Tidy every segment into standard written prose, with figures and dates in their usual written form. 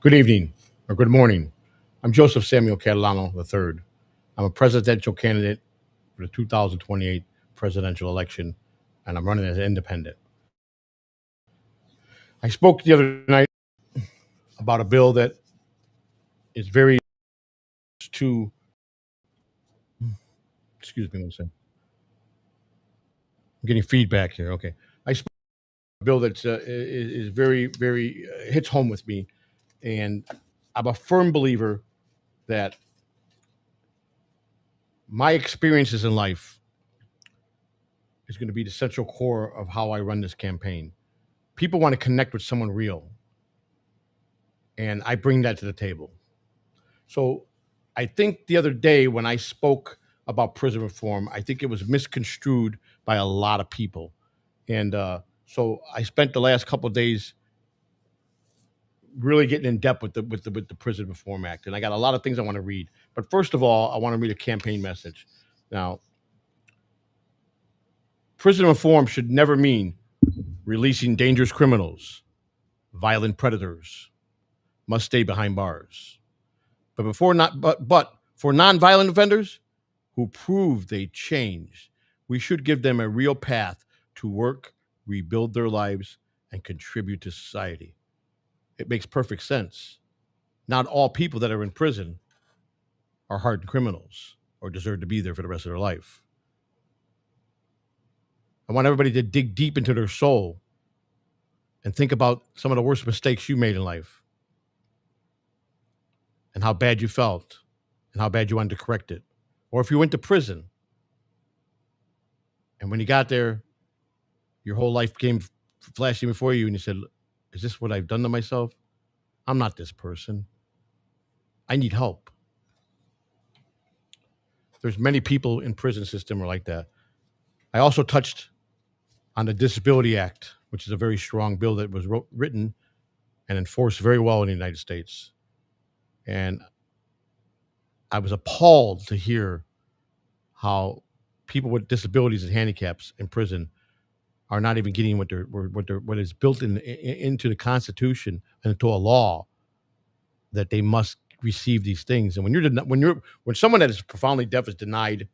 Good evening or good morning. I'm Joseph Samuel Catalano III. I'm a presidential candidate for the 2028 presidential election, and I'm running as an independent. I spoke the other night about a bill that is very to, excuse me one second. I'm getting feedback here. Okay. I spoke about a bill that is very hits home with me, and I'm a firm believer that my experiences in life is going to be the central core of how I run this campaign. People want to connect with someone real, and I bring that to the table. So I think the other day when I spoke about prison reform, I think it was misconstrued by a lot of people. And so I spent the last couple of days really getting in depth with the Prison Reform Act, and I got a lot of things I want to read. But first of all, I want to read a campaign message. Now, prison reform should never mean releasing dangerous criminals, violent predators, must stay behind bars. But for nonviolent offenders who prove they changed, we should give them a real path to work, rebuild their lives, and contribute to society. It makes perfect sense. Not all people that are in prison are hardened criminals or deserve to be there for the rest of their life. I want everybody to dig deep into their soul and think about some of the worst mistakes you made in life and how bad you felt and how bad you wanted to correct it. Or if you went to prison and when you got there, your whole life came flashing before you and you said, is this what I've done to myself? I'm not this person. I need help. There's many people in prison system are like that. I also touched on the Disability Act, which is a very strong bill that was written and enforced very well in the United States. And I was appalled to hear how people with disabilities and handicaps in prison are not even getting what is built into the Constitution and into a law that they must receive these things. And when someone that is profoundly deaf is denied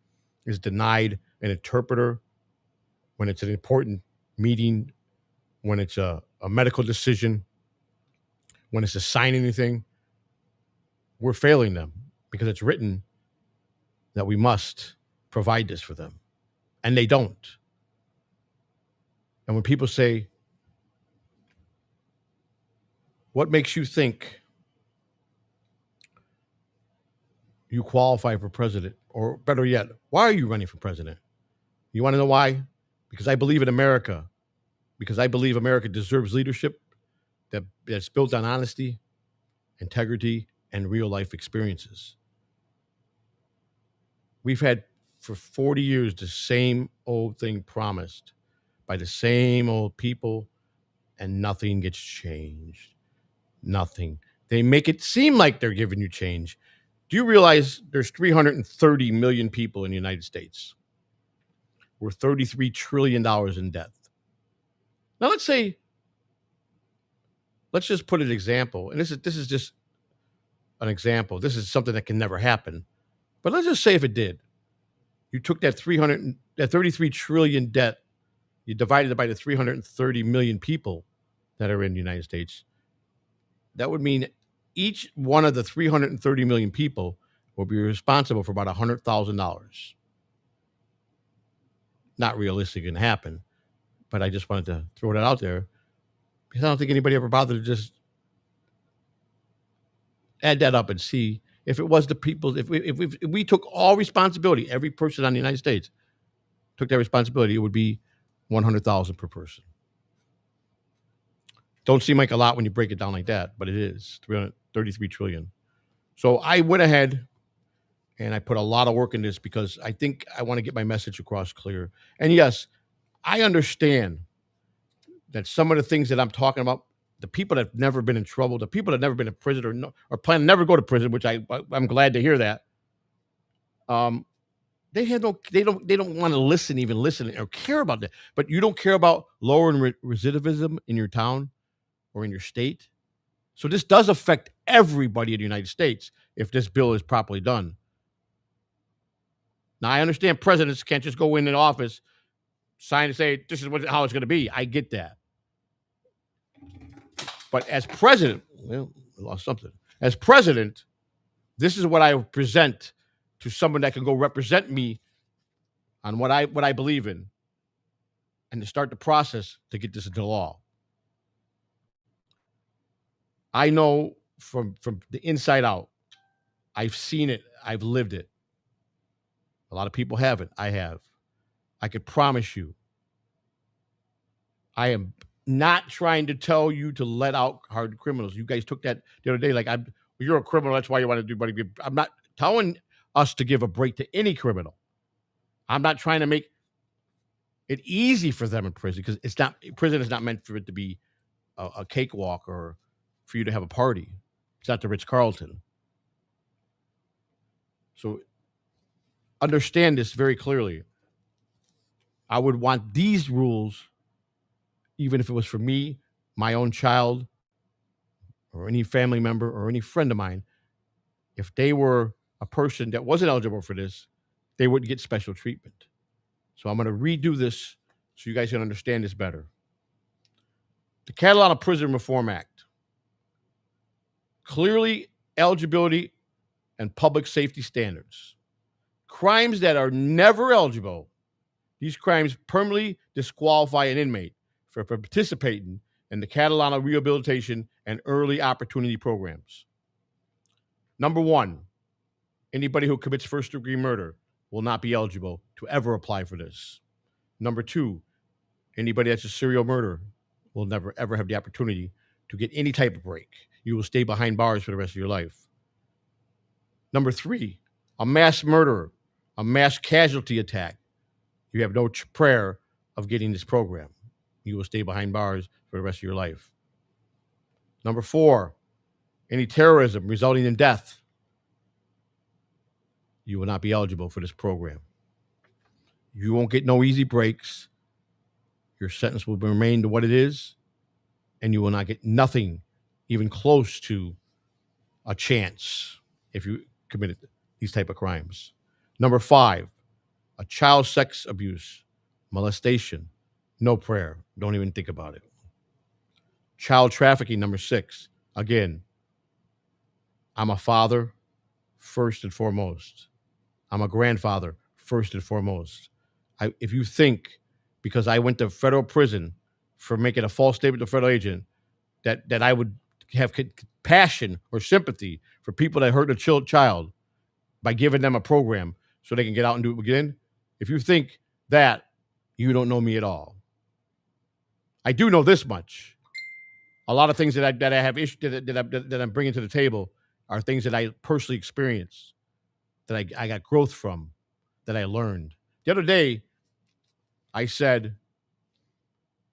an interpreter, when it's an important meeting, when it's a medical decision, when it's to sign anything, we're failing them because it's written that we must provide this for them, and they don't. And when people say, "What makes you think you qualify for president?" Or better yet, why are you running for president? You want to know why? Because I believe in America. Because I believe America deserves leadership that's built on honesty, integrity, and real life experiences. We've had for 40 years the same old thing promised by the same old people, and nothing gets changed. Nothing. They make it seem like they're giving you change. Do you realize there's 330 million people in the United States? We're $33 trillion in debt. Now let's just put an example, and this is just an example. This is something that can never happen. But let's just say if it did, you took that 33 trillion debt, you divided it by the 330 million people that are in the United States. That would mean each one of the 330 million people will be responsible for about $100,000. Not realistic and happen, but I just wanted to throw that out there because I don't think anybody ever bothered to just add that up and see if it was the people. If we took all responsibility, every person on the United States took that responsibility, it would be 100,000 per person. Don't seem like a lot when you break it down like that, but it is 333 trillion. So I went ahead and I put a lot of work in this because I think I want to get my message across clear. And yes, I understand that some of the things that I'm talking about, the people that have never been in trouble, the people that have never been in prison or plan to never go to prison, which I'm glad to hear that. Um, they don't want to listen or care about that. But you don't care about lowering recidivism in your town or in your state. So this does affect everybody in the United States if this bill is properly done. Now, I understand presidents can't just go in the office, sign and say, this is how it's going to be. I get that. But as president, well, I lost something. As president, this is what I present to someone that can go represent me on what I believe in and to start the process to get this into law. I know from the inside out. I've seen it. I've lived it. A lot of people haven't. I have. I could promise you. I am not trying to tell you to let out hard criminals. You guys took that the other day. Like, you're a criminal. That's why you want to do. But I'm not telling us to give a break to any criminal. I'm not trying to make it easy for them in prison because it's not. Prison is not meant for it to be a cakewalk or for you to have a party. It's not the Ritz-Carlton. So understand this very clearly. I would want these rules, even if it was for me, my own child, or any family member, or any friend of mine. If they were a person that wasn't eligible for this, they wouldn't get special treatment. So I'm going to redo this so you guys can understand this better. The Catalano Prison Reform Act. Clearly, eligibility and public safety standards. Crimes that are never eligible. These crimes permanently disqualify an inmate for participating in the Catalano rehabilitation and early opportunity programs. Number one, anybody who commits first-degree murder will not be eligible to ever apply for this. Number two, anybody that's a serial murderer will never, ever have the opportunity to get any type of break. You will stay behind bars for the rest of your life. Number three, a mass murderer, a mass casualty attack. You have no prayer of getting this program. You will stay behind bars for the rest of your life. Number four, any terrorism resulting in death. You will not be eligible for this program. You won't get no easy breaks. Your sentence will remain to what it is, and you will not get nothing even close to a chance if you committed these type of crimes. Number five, a child sex abuse, molestation, no prayer. Don't even think about it. Child trafficking, number six. Again, I'm a father first and foremost. I'm a grandfather first and foremost. If you think because I went to federal prison for making a false statement to a federal agent that I would have compassion or sympathy for people that hurt a child by giving them a program so they can get out and do it again, if you think that, you don't know me at all. I do know this much. A lot of things that I have that I'm bringing to the table are things that I personally experienced, that I got growth from, that I learned. The other day, I said,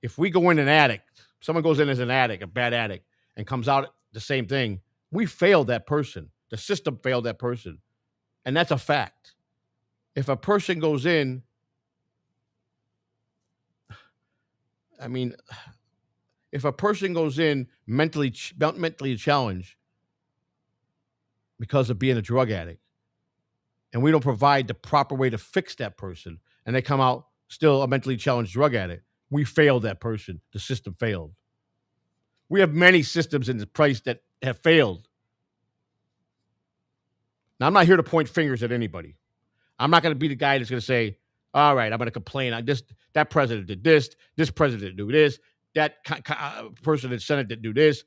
if we go in an addict, someone goes in as an addict, a bad addict, and comes out the same thing, we failed that person. The system failed that person. And that's a fact. If a person goes in, I mean, if a person goes in mentally challenged because of being a drug addict, and we don't provide the proper way to fix that person, and they come out still a mentally challenged drug addict, we failed that person. The system failed. We have many systems in this place that have failed. Now, I'm not here to point fingers at anybody. I'm not going to be the guy that's going to say, all right, I'm going to complain on this. That president did this. This president did this. That person in the Senate did do this.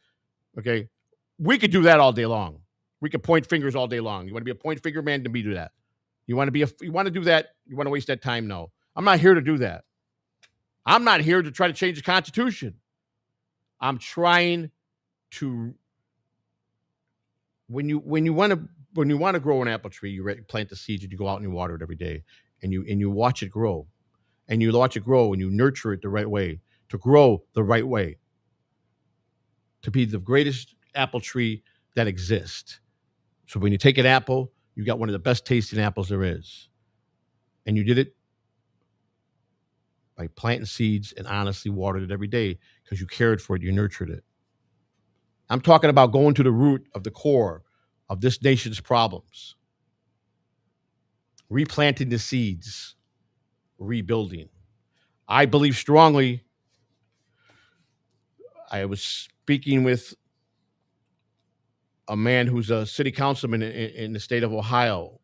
Okay. We could do that all day long. We could point fingers all day long. You want to be a point finger man? To me, do that. You want to do that? You want to waste that time? No. I'm not here to do that. I'm not here to try to change the Constitution. I'm trying to. When you want to grow an apple tree, you plant the seeds and you go out and you water it every day, and you watch it grow, and you watch it grow and you nurture it the right way to grow the right way, to be the greatest apple tree that exists. So when you take an apple, you got one of the best tasting apples there is, and you did it by planting seeds and honestly watered it every day because you cared for it, you nurtured it. I'm talking about going to the root of the core of this nation's problems, replanting the seeds, rebuilding. I believe strongly. I was speaking with a man who's a city councilman in the state of Ohio,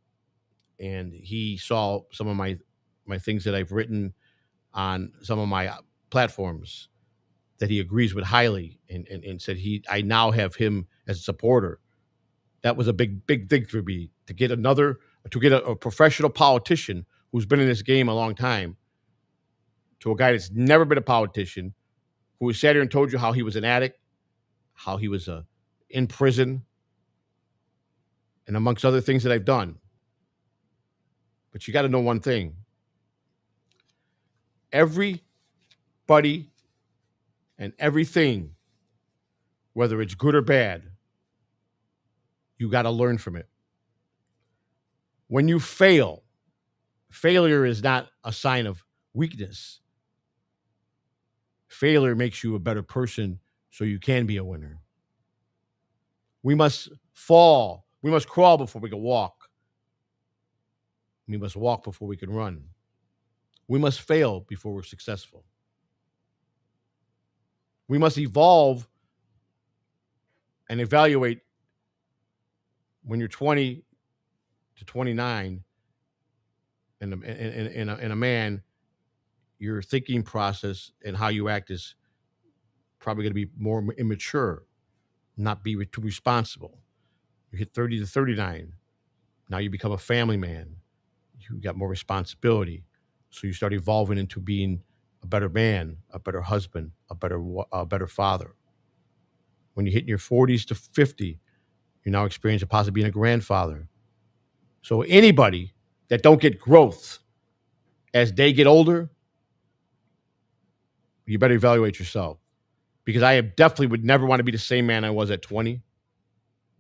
and he saw some of my things that I've written on some of my platforms that he agrees with highly, and said I now have him as a supporter. That was a big thing for me to get a professional politician who's been in this game a long time to a guy that's never been a politician, who has sat here and told you how he was an addict, how he was in prison, and amongst other things that I've done. But you got to know one thing: everybody and everything, whether it's good or bad, you got to learn from it. When you failure is not a sign of weakness. Failure makes you a better person so you can be a winner. We must fall. We must crawl before we can walk. We must walk before we can run. We must fail before we're successful. We must evolve and evaluate when you're 20 to 29 and a man, your thinking process and how you act is probably going to be more immature, not be too responsible. You hit 30 to 39. Now you become a family man. You got more responsibility. So you start evolving into being a better man, a better husband, a better father. When you hit in your 40s to 50, you're now experiencing possibly being a grandfather. So anybody that don't get growth as they get older, you better evaluate yourself. Because I definitely would never want to be the same man I was at 20,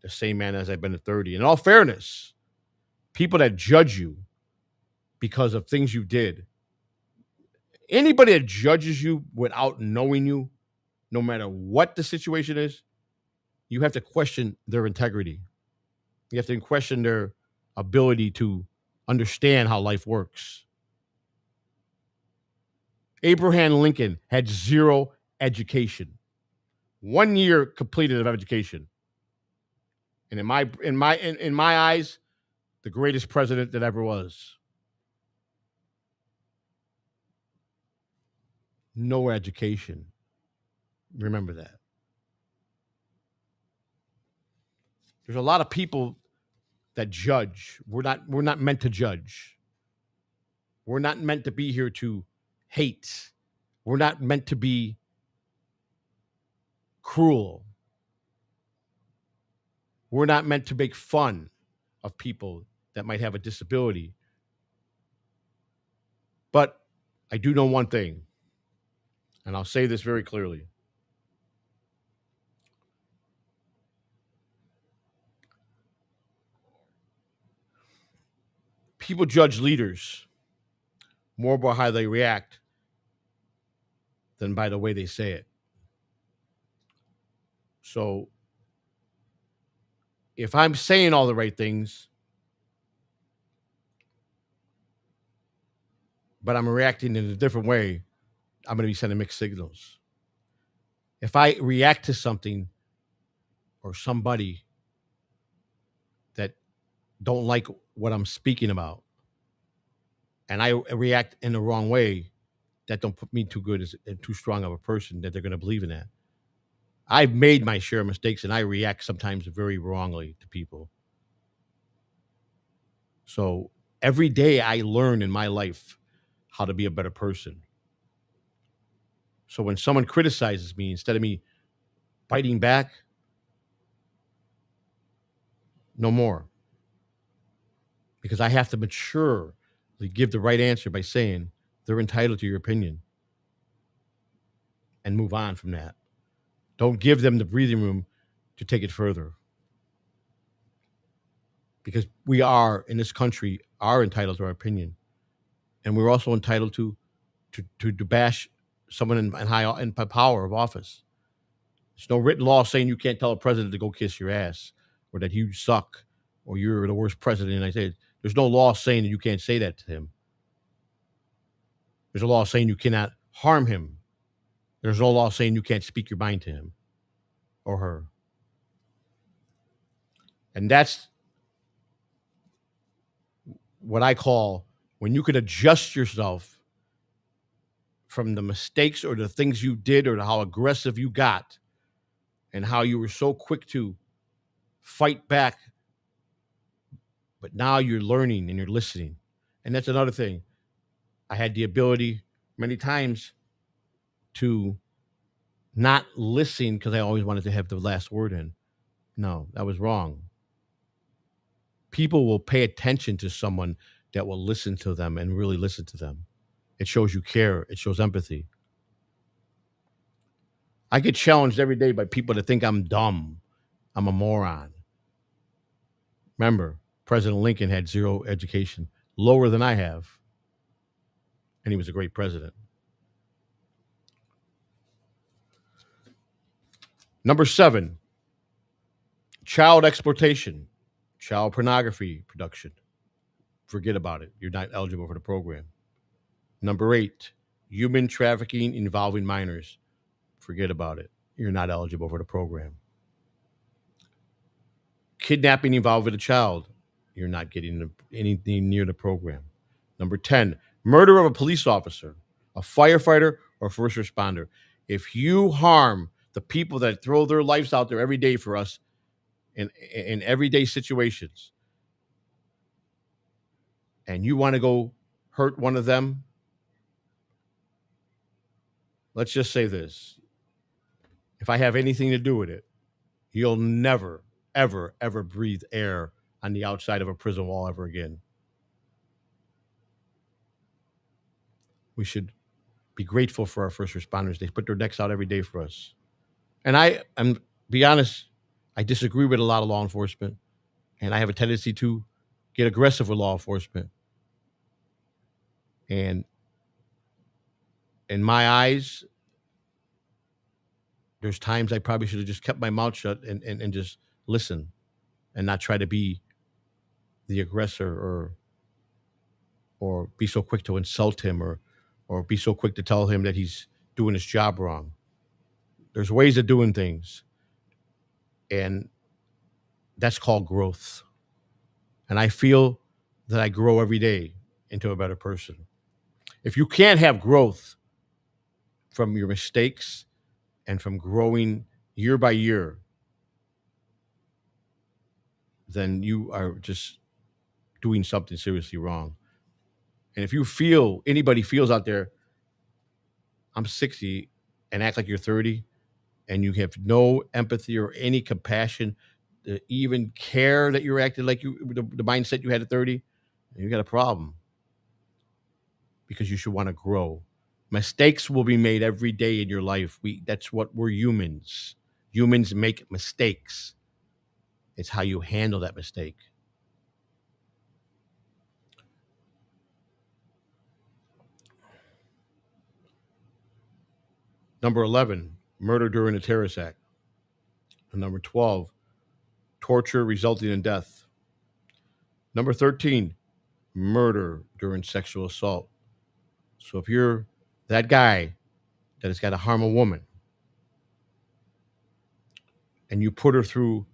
the same man as I've been at 30. In all fairness, people that judge you because of things you did, anybody that judges you without knowing you, no matter what the situation is, you have to question their integrity. You have to question their ability to understand how life works. Abraham Lincoln had zero education. 1 year completed of education. And in my eyes, the greatest president that ever was. No education. Remember that. There's a lot of people that judge. We're not meant to judge. We're not meant to be here to hate. We're not meant to be cruel. We're not meant to make fun of people that might have a disability. But I do know one thing, and I'll say this very clearly. People judge leaders more by how they react than by the way they say it. So if I'm saying all the right things, but I'm reacting in a different way, I'm going to be sending mixed signals. If I react to something or somebody that don't like what I'm speaking about, and I react in the wrong way, that don't put me too good and too strong of a person that they're going to believe in that. I've made my share of mistakes, and I react sometimes very wrongly to people. So every day I learn in my life how to be a better person. So when someone criticizes me, instead of me fighting back, no more. Because I have to maturely give the right answer by saying they're entitled to your opinion and move on from that. Don't give them the breathing room to take it further. Because we are, in this country, are entitled to our opinion. And we're also entitled to bash someone in power of office. There's no written law saying you can't tell a president to go kiss your ass or that you suck or you're the worst president in the United States. There's no law saying that you can't say that to him. There's a law saying you cannot harm him. There's no law saying you can't speak your mind to him or her. And that's what I call when you can adjust yourself from the mistakes or the things you did or how aggressive you got and how you were so quick to fight back. But now you're learning and you're listening. And that's another thing. I had the ability many times to not listen because I always wanted to have the last word in. No, that was wrong. People will pay attention to someone that will listen to them and really listen to them. It shows you care. It shows empathy. I get challenged every day by people that think I'm dumb. I'm a moron. Remember, President Lincoln had zero education, lower than I have. And he was a great president. Number 7, child exploitation, child pornography production. Forget about it. You're not eligible for the program. Number 8, human trafficking involving minors. Forget about it. You're not eligible for the program. Kidnapping involving a child. You're not getting anything near the program. Number 10, murder of a police officer, a firefighter, or first responder. If you harm the people that throw their lives out there every day for us in everyday situations, and you want to go hurt one of them, let's just say this. If I have anything to do with it, you'll never, ever, ever breathe air on the outside of a prison wall ever again. We should be grateful for our first responders. They put their necks out every day for us. And I'm be honest, I disagree with a lot of law enforcement, and I have a tendency to get aggressive with law enforcement. And in my eyes, there's times I probably should have just kept my mouth shut and just listen and not try to be the aggressor or be so quick to insult him or be so quick to tell him that he's doing his job wrong. There's ways of doing things, and that's called growth. And I feel that I grow every day into a better person. If you can't have growth from your mistakes and from growing year by year, then you are just doing something seriously wrong. And if you feel, anybody feels out there, I'm 60 and act like you're 30, and you have no empathy or any compassion to even care that you're acting like the mindset you had at 30, you got a problem. Because you should want to grow. Mistakes will be made every day in your life. That's what we're humans. Humans make mistakes. It's how you handle that mistake. Number 11, murder during a terrorist act. And number 12, torture resulting in death. Number 13, murder during sexual assault. So if you're that guy that has got to harm a woman and you put her through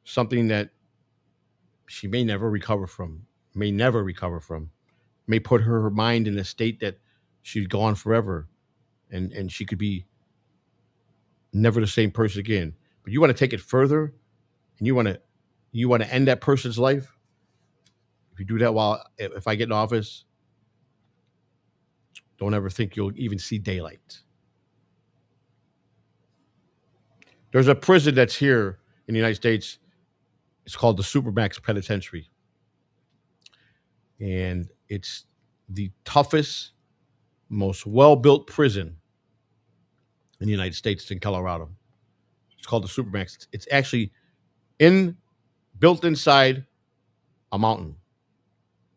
something that she may never recover from, may put her mind in a state that she's gone forever and she could be never the same person again. But you want to take it further and you want to end that person's life. If you do that if I get in office, don't ever think you'll even see daylight. There's a prison that's here in the United States. It's called the Supermax Penitentiary. And it's the toughest, most well-built prison in the United States. It's in Colorado. It's called the Supermax. It's actually built inside a mountain,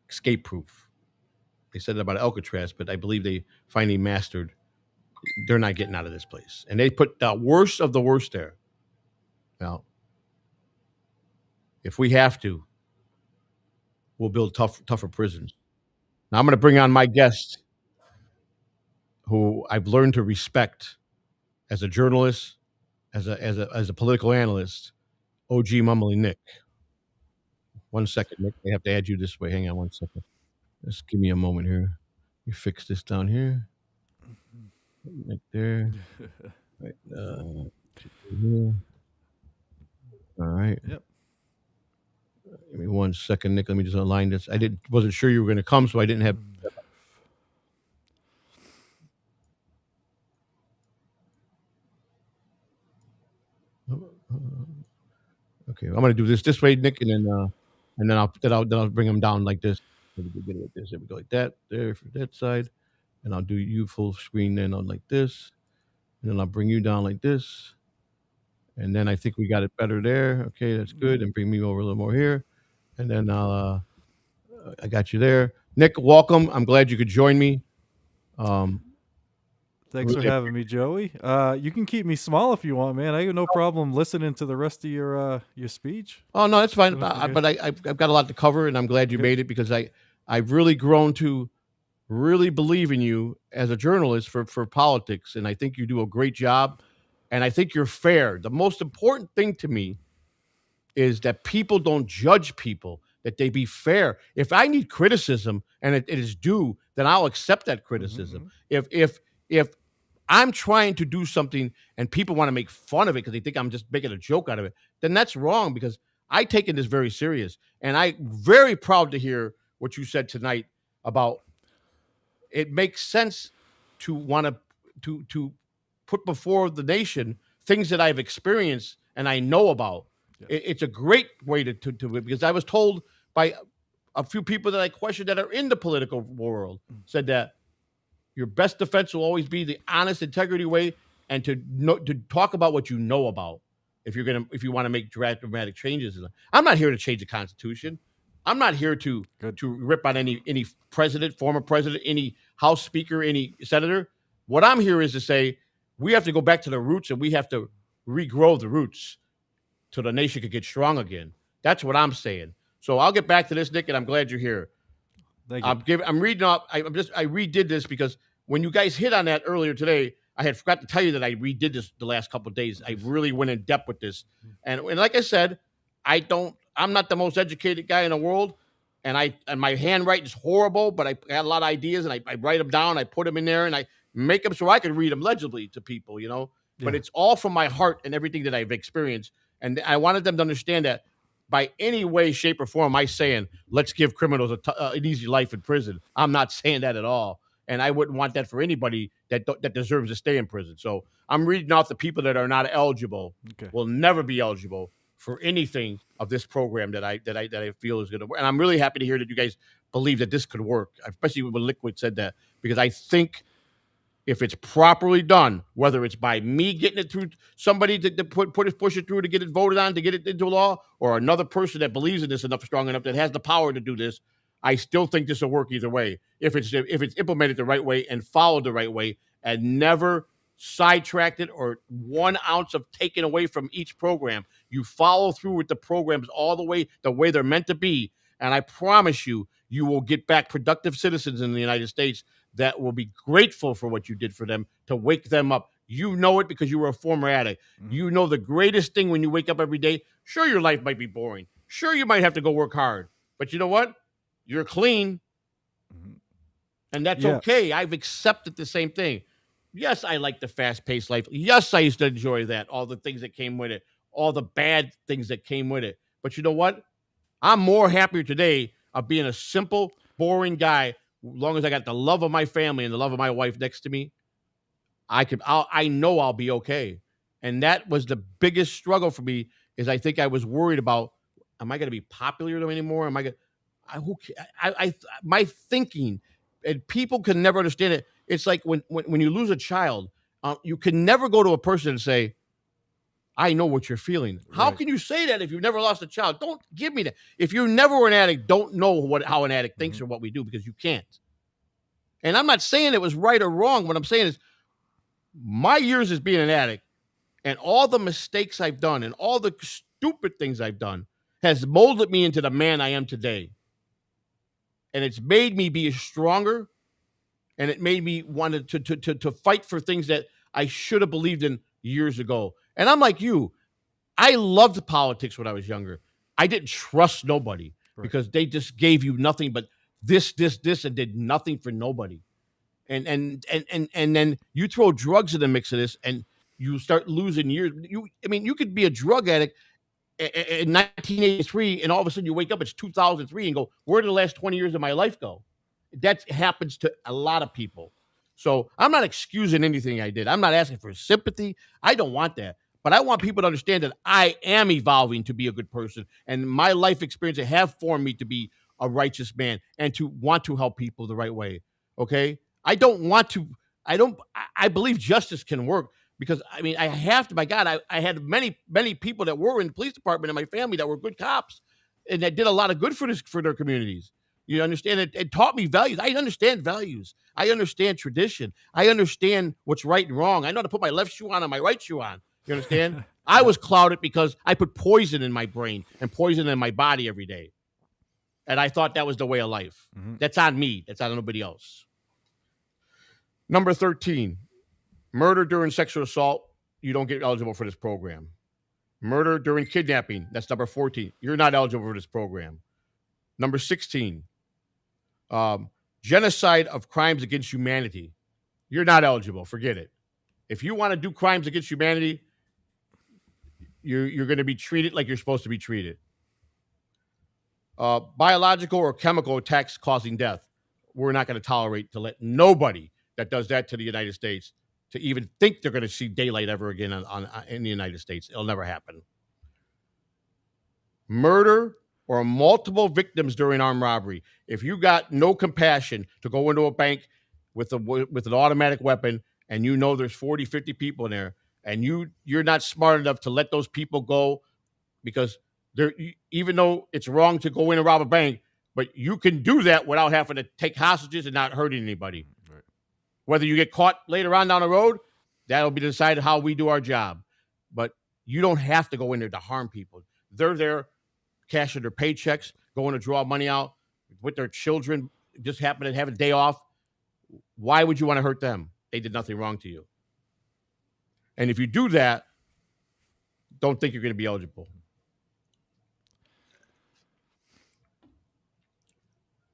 escape proof. They said that about Alcatraz, but I believe they finally mastered they're not getting out of this place. And they put the worst of the worst there. Now, if we have to, we'll build tougher prisons. Now I'm going to bring on my guest, who I've learned to respect as a journalist, as a political analyst, OG Mumbling Nick. 1 second, Nick. I have to add you this way. Hang on 1 second. Just give me a moment here. You fix this down here, right there, right here. All right. Yep. Give me 1 second, Nick. Let me just align this. Wasn't sure you were going to come, so I didn't have. Okay, I'm going to do this way, Nick, and then I'll bring them down like this. Get it like this. There we go, like that. There for that side, and I'll do you full screen then on like this, and then I'll bring you down like this, and then I think we got it better there. Okay, that's good. And bring me over a little more here, and then I got you there. Nick, welcome. I'm glad you could join me. Thanks for having me, Joey. You can keep me small if you want, man. I have no problem listening to the rest of your speech. Oh no, that's fine. But I've got a lot to cover, and I'm glad you made it, because I've really grown to really believe in you as a journalist for politics, and I think you do a great job, and I think you're fair. The most important thing to me is that people don't judge people, that they be fair. If I need criticism and it is due, then I'll accept that criticism. If I'm trying to do something and people want to make fun of it because they think I'm just making a joke out of it, then that's wrong, because I taken this very serious. And I'm very proud to hear what you said tonight about it makes sense to want to put before the nation things that I've experienced and I know about. Yeah. It's a great way to because I was told by a few people that I questioned that are in the political world, said that your best defense will always be the honest, integrity way, and to talk about what you know about. If you want to make dramatic changes, I'm not here to change the Constitution. I'm not here to rip on any president, former president, any House Speaker, any senator. What I'm here is to say we have to go back to the roots, and we have to regrow the roots so the nation could get strong again. That's what I'm saying. So I'll get back to this, Nick, and I'm glad you're here. Thank you. I'm reading off. I redid this because when you guys hit on that earlier today, I had forgot to tell you that I redid this the last couple of days. I really went in depth with this, and like I said, I'm not the most educated guy in the world, and my handwriting is horrible, but I got a lot of ideas, and I write them down, I put them in there, and I make them so I can read them legibly to people, Yeah. But it's all from my heart and everything that I've experienced, and I wanted them to understand that by any way, shape, or form, I'm saying let's give criminals an easy life in prison. I'm not saying that at all, and I wouldn't want that for anybody that deserves to stay in prison. So I'm reading off the people that are not eligible, will never be eligible for anything of this program that I feel is going to work. And I'm really happy to hear that you guys believe that this could work, especially when Liquid said that, because I think if it's properly done, whether it's by me getting it through somebody to push it through to get it voted on, to get it into law, or another person that believes in this strong enough that has the power to do this, I still think this will work either way. If it's implemented the right way and followed the right way, and never sidetracked it or 1 ounce of taken away from each program. You follow through with the programs all the way they're meant to be, and I promise you, you will get back productive citizens in the United States that will be grateful for what you did for them to wake them up. You know it because you were a former addict. Mm-hmm. You know the greatest thing when you wake up every day. Sure, your life might be boring. Sure, you might have to go work hard. But you know what? You're clean. Mm-hmm. And that's okay. I've accepted the same thing. Yes, I like the fast-paced life. Yes, I used to enjoy that, all the things that came with it, all the bad things that came with it. But you know what? I'm more happier today of being a simple, boring guy. As long as I got the love of my family and the love of my wife next to me, I know I'll be okay. And that was the biggest struggle for me, is I think I was worried about, am I going to be popular anymore? Am I going to, my thinking, and people can never understand it. It's like when you lose a child, you can never go to a person and say, I know what you're feeling. Right. How can you say that if you've never lost a child? Don't give me that. If you never were an addict, don't know how an addict thinks or what we do, because you can't. And I'm not saying it was right or wrong. What I'm saying is My years as being an addict and all the mistakes I've done and all the stupid things I've done has molded me into the man I am today. And it's made me be stronger, and it made me want to fight for things that I should have believed in years ago. And I'm like you. I loved politics when I was younger. I didn't trust nobody because they just gave you nothing but this, and did nothing for nobody. And then you throw drugs in the mix of this, and you start losing years. You could be a drug addict in 1983, and all of a sudden you wake up, it's 2003, and go, where did the last 20 years of my life go? That happens to a lot of people. So I'm not excusing anything I did. I'm not asking for sympathy. I don't want that. But I want people to understand that I am evolving to be a good person. And my life experiences have formed me to be a righteous man and to want to help people the right way. Okay? I don't want to, I believe justice can work because, I have to, my God, I had many, many people that were in the police department in my family that were good cops and that did a lot of good for their communities. You understand? It taught me values. I understand values. I understand tradition. I understand what's right and wrong. I know how to put my left shoe on and my right shoe on. You understand? I was clouded because I put poison in my brain and poison in my body every day. And I thought that was the way of life. Mm-hmm. That's on me. That's on nobody else. Number 13, murder during sexual assault. You don't get eligible for this program. Murder during kidnapping. That's number 14. You're not eligible for this program. Number 16, genocide of crimes against humanity. You're not eligible. Forget it. If you want to do crimes against humanity, you're going to be treated like you're supposed to be treated. Biological or chemical attacks causing death. We're not going to tolerate to let nobody that does that to the United States to even think they're going to see daylight ever again in the United States. It'll never happen. Murder or multiple victims during armed robbery. If you got no compassion to go into a bank with an automatic weapon and you know there's 40, 50 people in there and you're not smart enough to let those people go because even though it's wrong to go in and rob a bank, but you can do that without having to take hostages and not hurting anybody. Right. Whether you get caught later on down the road, that'll be decided how we do our job. But you don't have to go in there to harm people. They're there cashing their paychecks, going to draw money out with their children, just happen to have a day off. Why would you want to hurt them? They did nothing wrong to you. And if you do that, don't think you're going to be eligible.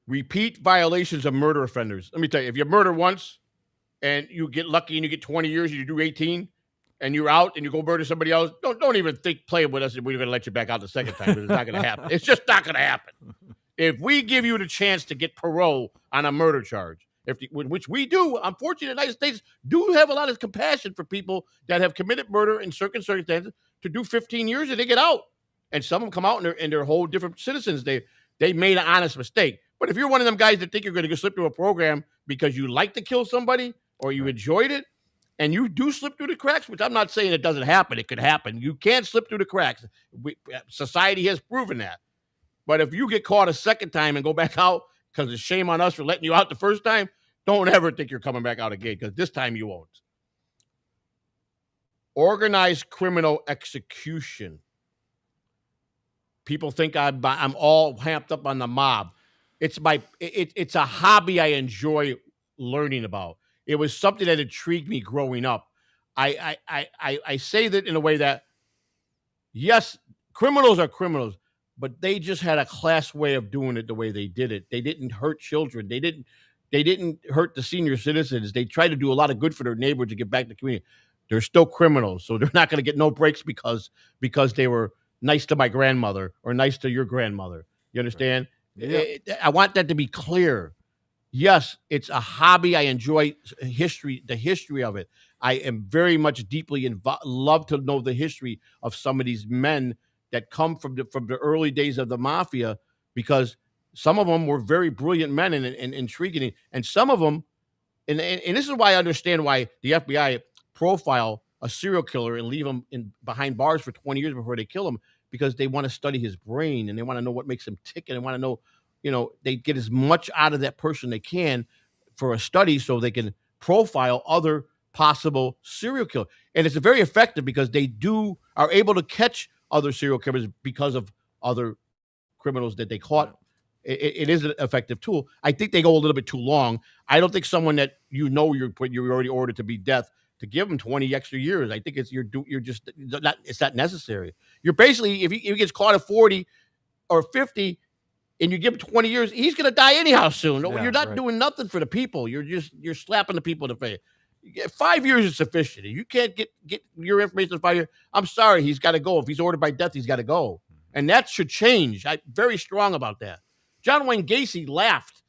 Repeat violations of murder offenders. Let me tell you, if you murder once and you get lucky and you get 20 years and you do 18 and you're out and you go murder somebody else, don't even think playing with us and we're going to let you back out the second time. It's not going to happen. It's just not going to happen. If we give you the chance to get parole on a murder charge, which we do, unfortunately, the United States do have a lot of compassion for people that have committed murder in certain circumstances to do 15 years and they get out. And some of them come out and they're whole different citizens. They made an honest mistake. But if you're one of them guys that think you're going to slip through a program because you like to kill somebody or you enjoyed it, and you do slip through the cracks, which I'm not saying it doesn't happen. It could happen. You can slip through the cracks. Society has proven that. But if you get caught a second time and go back out because it's shame on us for letting you out the first time, don't ever think you're coming back out again because this time you won't. Organized criminal execution. People think I'm all hamped up on the mob. It's a hobby I enjoy learning about. It was something that intrigued me growing up. I say that in a way that, yes, criminals are criminals, but they just had a class way of doing it the way they did it. They didn't hurt children. They didn't hurt the senior citizens. They tried to do a lot of good for their neighbors to get back to the community. They're still criminals, so they're not going to get no breaks because they were nice to my grandmother or nice to your grandmother. You understand? Yeah. I want that to be clear. Yes, it's a hobby. I enjoy the history of it. I am very much deeply love to know the history of some of these men that come from the early days of the mafia, because some of them were very brilliant men and intriguing. And some of them, and this is why I understand why the FBI profile a serial killer and leave him behind bars for 20 years before they kill him, because they want to study his brain and they want to know what makes him tick, and they want to know, they get as much out of that person they can for a study so they can profile other possible serial killer. And it's very effective because they are able to catch other serial killers because of other criminals that they caught. Right. It is an effective tool. I think they go a little bit too long. I don't think someone that you're already ordered to be death to give them 20 extra years. I think you're just not. It's not necessary. You're basically if he gets caught at 40 or 50, and you give him 20 years, he's going to die anyhow soon. Yeah, You're not right. doing nothing for the people. You're slapping the people in the face. 5 years is sufficient. You can't get your information in 5 years. I'm sorry, he's got to go. If he's ordered by death, he's got to go, and that should change. I'm very strong about that. John Wayne Gacy laughed.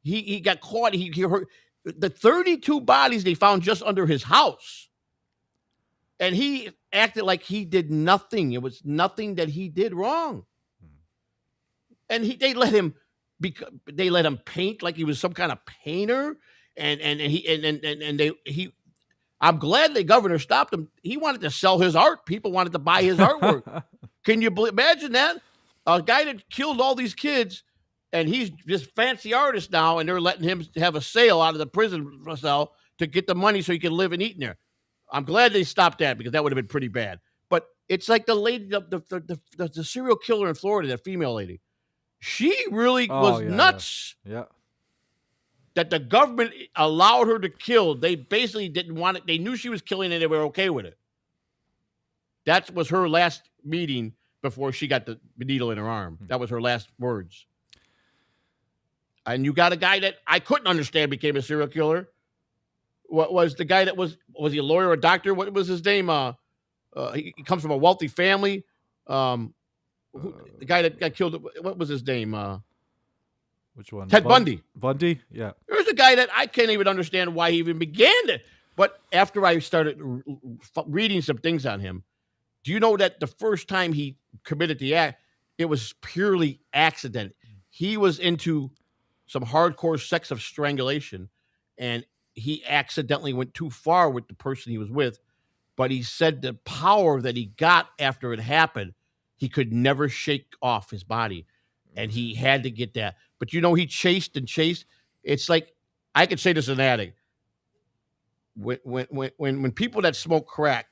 He got caught. He heard the 32 bodies they found just under his house, and he acted like he did nothing. It was nothing that he did wrong. And they let him paint like he was some kind of painter, I'm glad the governor stopped him. He wanted to sell his art. People wanted to buy his artwork. Can you imagine that? A guy that killed all these kids, and he's this fancy artist now, and they're letting him have a sale out of the prison cell to get the money so he can live and eat in there. I'm glad they stopped that because that would have been pretty bad. But it's like the lady, the serial killer in Florida, that female lady. She really was nuts. Yeah. That the government allowed her to kill. They basically didn't want it. They knew she was killing and they were okay with it. That was her last meeting before she got the needle in her arm. That was her last words. And you got a guy that I couldn't understand became a serial killer. What was the guy that was he a lawyer or a doctor? What was his name? He comes from a wealthy family. The guy that got killed, what was his name? Which one? Ted Bundy. Bundy? Yeah. There's a guy that I can't even understand why he even began it. But after I started reading some things on him, do you know that the first time he committed the act, it was purely accident. He was into some hardcore sex of strangulation, and he accidentally went too far with the person he was with. But he said the power that he got after it happened, he could never shake off his body, and he had to get that. But he chased and chased. It's like I could say this as an addict. When people that smoke crack,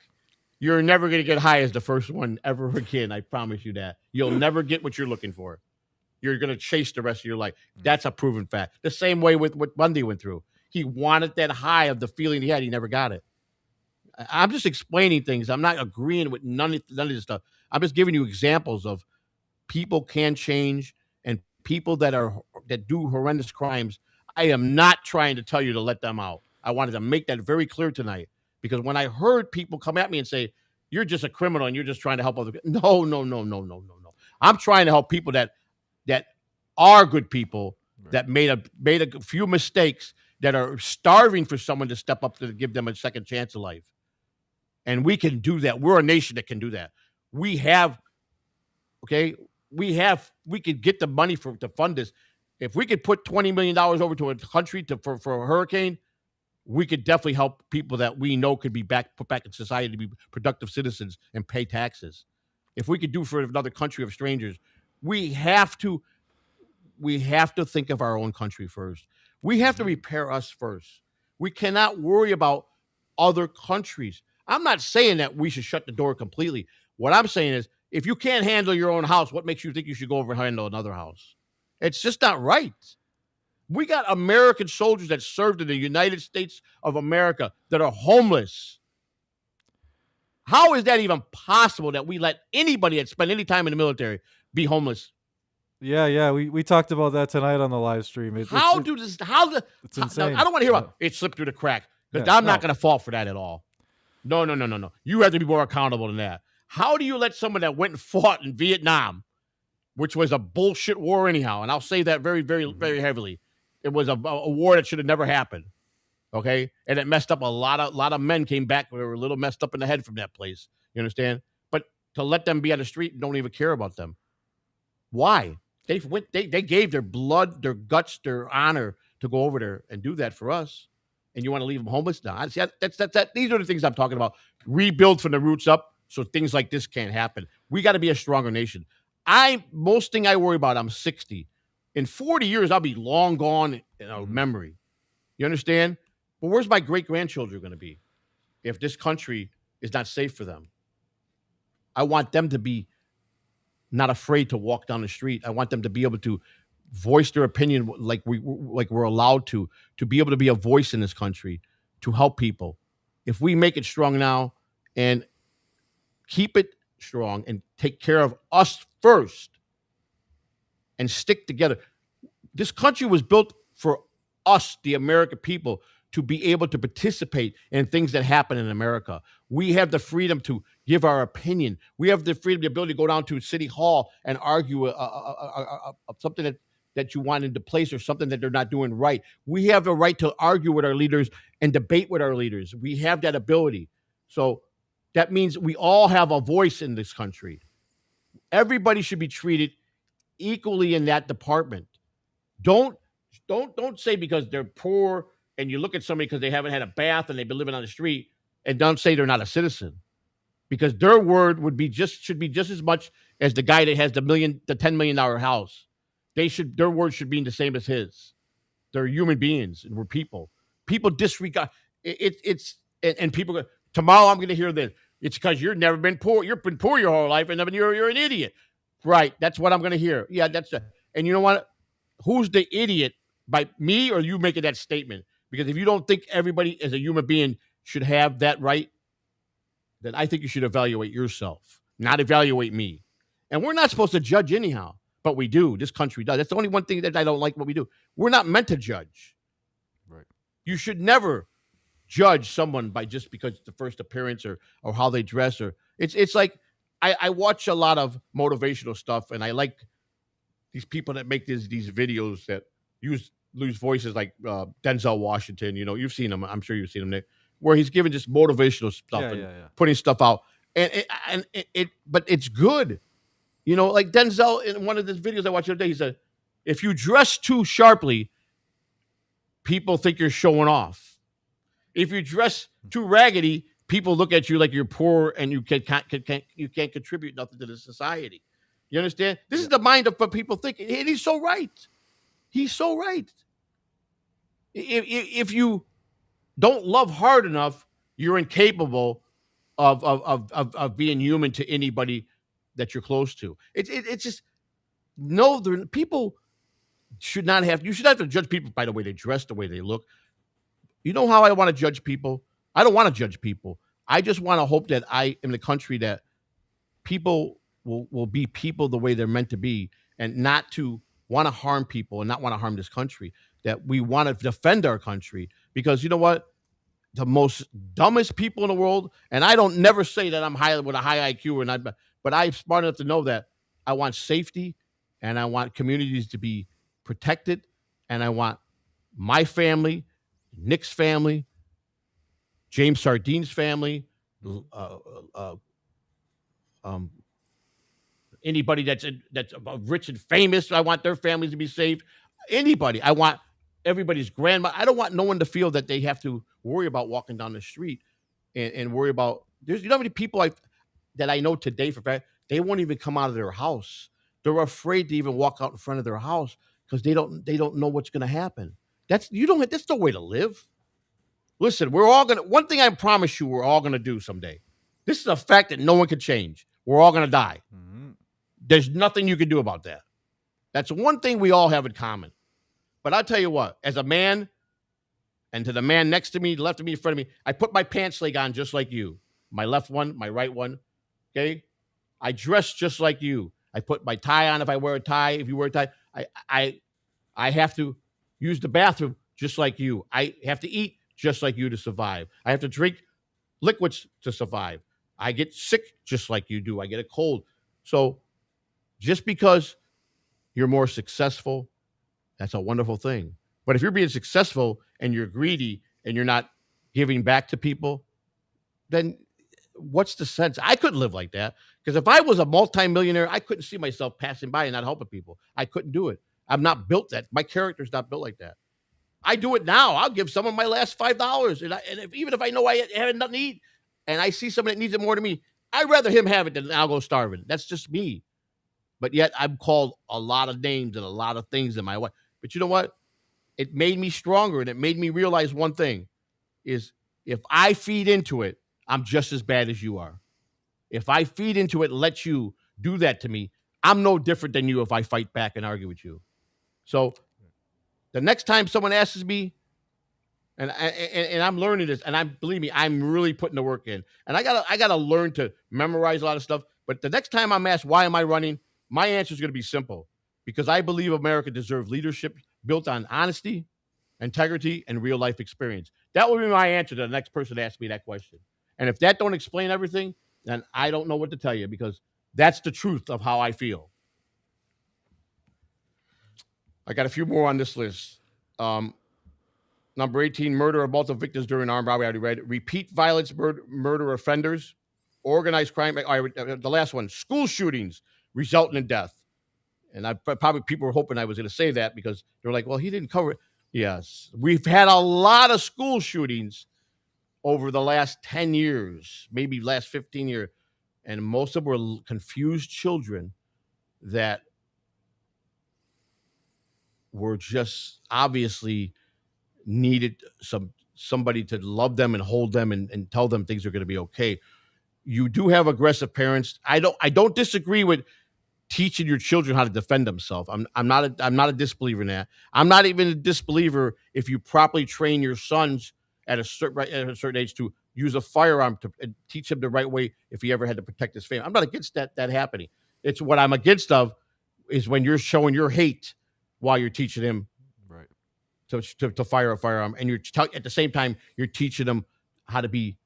you're never going to get high as the first one ever again. I promise you that. You'll never get what you're looking for. You're going to chase the rest of your life. That's a proven fact. The same way with what Bundy went through. He wanted that high of the feeling he had. He never got it. I'm just explaining things. I'm not agreeing with none of this stuff. I'm just giving you examples of people can change, and people that do horrendous crimes. I am not trying to tell you to let them out. I wanted to make that very clear tonight, because when I heard people come at me and say, "You're just a criminal and you're just trying to help other people," no. I'm trying to help people that are good people, right, that made a few mistakes, that are starving for someone to step up to give them a second chance of life. And we can do that. We're a nation that can do that. We could get the money to fund this. If we could put $20 million over to a country for a hurricane, we could definitely help people that we know could be put back in society to be productive citizens and pay taxes. If we could do for another country of strangers, we have to think of our own country first. We have to repair us first. We cannot worry about other countries. I'm not saying that we should shut the door completely. What I'm saying is, if you can't handle your own house, what makes you think you should go over and handle another house? It's just not right. We got American soldiers that served in the United States of America that are homeless. How is that even possible that we let anybody that spent any time in the military be homeless? Yeah. We talked about that tonight on the live stream. It's insane. I don't want to hear about it slipped through the crack, because I'm not going to fall for that at all. No. You have to be more accountable than that. How do you let someone that went and fought in Vietnam, which was a bullshit war anyhow, and I'll say that very, very, very heavily. It was a war that should have never happened. Okay? And it messed up a lot of men came back. They were a little messed up in the head from that place. You understand? But to let them be on the street and don't even care about them. Why? They gave their blood, their guts, their honor to go over there and do that for us. And you want to leave them homeless? No, these are the things I'm talking about. Rebuild from the roots up so things like this can't happen. We got to be a stronger nation. Most thing I worry about, I'm 60. In 40 years, I'll be long gone in our memory. You understand? But where's my great-grandchildren going to be? if this country is not safe for them. I want them to be not afraid to walk down the street. I want them to be able to voice their opinion like we're allowed to be able to be a voice in this country to help people. If we make it strong now and keep it strong and take care of us first and stick together. This country was built for us, the American people, to be able to participate in things that happen in America. We have the freedom to give our opinion. We have the freedom, the ability to go down to City Hall and argue something that you want into place or something that they're not doing right. We have the right to argue with our leaders and debate with our leaders. We have that ability. So that means we all have a voice in this country. Everybody should be treated equally in that department. Don't don't say because they're poor and you look at somebody because they haven't had a bath and they've been living on the street, and don't say they're not a citizen, because their word would be just should be just as much as the guy that has the $10 million house. Their word should be the same as his. They're human beings and we're people. People disregard and people go, tomorrow I'm going to hear this. It's because you've never been poor. You've been poor your whole life, and then you're an idiot. Right. That's what I'm going to hear. Yeah, and you know what? Who's the idiot? By me or you making that statement? Because if you don't think everybody as a human being should have that right, then I think you should evaluate yourself, not evaluate me. And we're not supposed to judge anyhow, but we do. This country does. That's the only one thing that I don't like what we do. We're not meant to judge. Right. You should never judge someone by just because it's the first appearance or how they dress. Or it's like I watch a lot of motivational stuff, and I like these people that make these videos that use voices like Denzel Washington. You know, you've seen him. I'm sure you've seen him, Nick, where he's giving just motivational stuff and putting stuff out. But it's good. You know, like Denzel in one of the videos I watched the other day, he said, if you dress too sharply, people think you're showing off. If you dress too raggedy, people look at you like you're poor and you can't contribute nothing to the society. You understand? This is the mind of what people think. And he's so right. He's so right. If you don't love hard enough, you're incapable of being human to anybody that you're close to. It's just no. People should not have. You should not have to judge people by the way they dress, the way they look. You know how I want to judge people? I don't want to judge people. I just want to hope that I am the country that people will be people the way they're meant to be, and not to want to harm people and not want to harm this country. That we want to defend our country, because you know what? The most dumbest people in the world, and I don't never say that I'm high with a high IQ or not, but I'm smart enough to know that I want safety and I want communities to be protected, and I want my family, Nick's family, James Sardine's family, anybody that's rich and famous, I want their families to be safe. Anybody, I want everybody's grandma. I don't want no one to feel that they have to worry about walking down the street and worry about. There's how many people that I know today for fact they won't even come out of their house. They're afraid to even walk out in front of their house because they don't know what's going to happen. That's no way to live. Listen, we're all gonna. One thing I promise you, we're all gonna do someday. This is a fact that no one can change. We're all gonna die. Mm-hmm. There's nothing you can do about that. That's one thing we all have in common. But I'll tell you what, as a man, and to the man next to me, left of me, in front of me, I put my pants leg on just like you. My left one, my right one. Okay? I dress just like you. I put my tie on if I wear a tie. If you wear a tie, I have to use the bathroom just like you. I have to eat just like you to survive. I have to drink liquids to survive. I get sick just like you do. I get a cold. So just because you're more successful, that's a wonderful thing. But if you're being successful and you're greedy and you're not giving back to people, then what's the sense? I couldn't live like that, because if I was a multimillionaire, I couldn't see myself passing by and not helping people. I couldn't do it. I'm not built that. My character's not built like that. I do it now. I'll give someone my last $5, even if I know I haven't nothing to eat, and I see someone that needs it more than me, I'd rather him have it than I'll go starving. That's just me. But yet I'm called a lot of names and a lot of things in my life. But you know what? It made me stronger, and it made me realize one thing is If I feed into it, I'm just as bad as you are. If I feed into it and let you do that to me, I'm no different than you if I fight back and argue with you. So the next time someone asks me, and I'm learning this, and believe me, I'm really putting the work in, and I gotta learn to memorize a lot of stuff. But the next time I'm asked why am I running, my answer is going to be simple, because I believe America deserves leadership built on honesty, integrity, and real life experience. That will be my answer to the next person that asks me that question. And if that don't explain everything, then I don't know what to tell you, because that's the truth of how I feel. I got a few more on this list. Number 18, murder of multiple victims during armed robbery. I already read it. Repeat violence, murder offenders, organized crime. The last one, school shootings resulting in death. And probably people were hoping I was going to say that, because they're like, well, he didn't cover it. Yes, we've had a lot of school shootings over the last 10 years, maybe last 15 years. And most of them were confused children that were just obviously needed somebody to love them and hold them and tell them things are going to be okay. You do have aggressive parents. I don't disagree with teaching your children how to defend themselves. I'm not a disbeliever in that. I'm not even a disbeliever if you properly train your sons at a certain age to use a firearm to teach him the right way if he ever had to protect his family. I'm not against that happening. It's what I'm against of is when you're showing your hate while you're teaching him Right. to fire a firearm, and at the same time you're teaching them how to be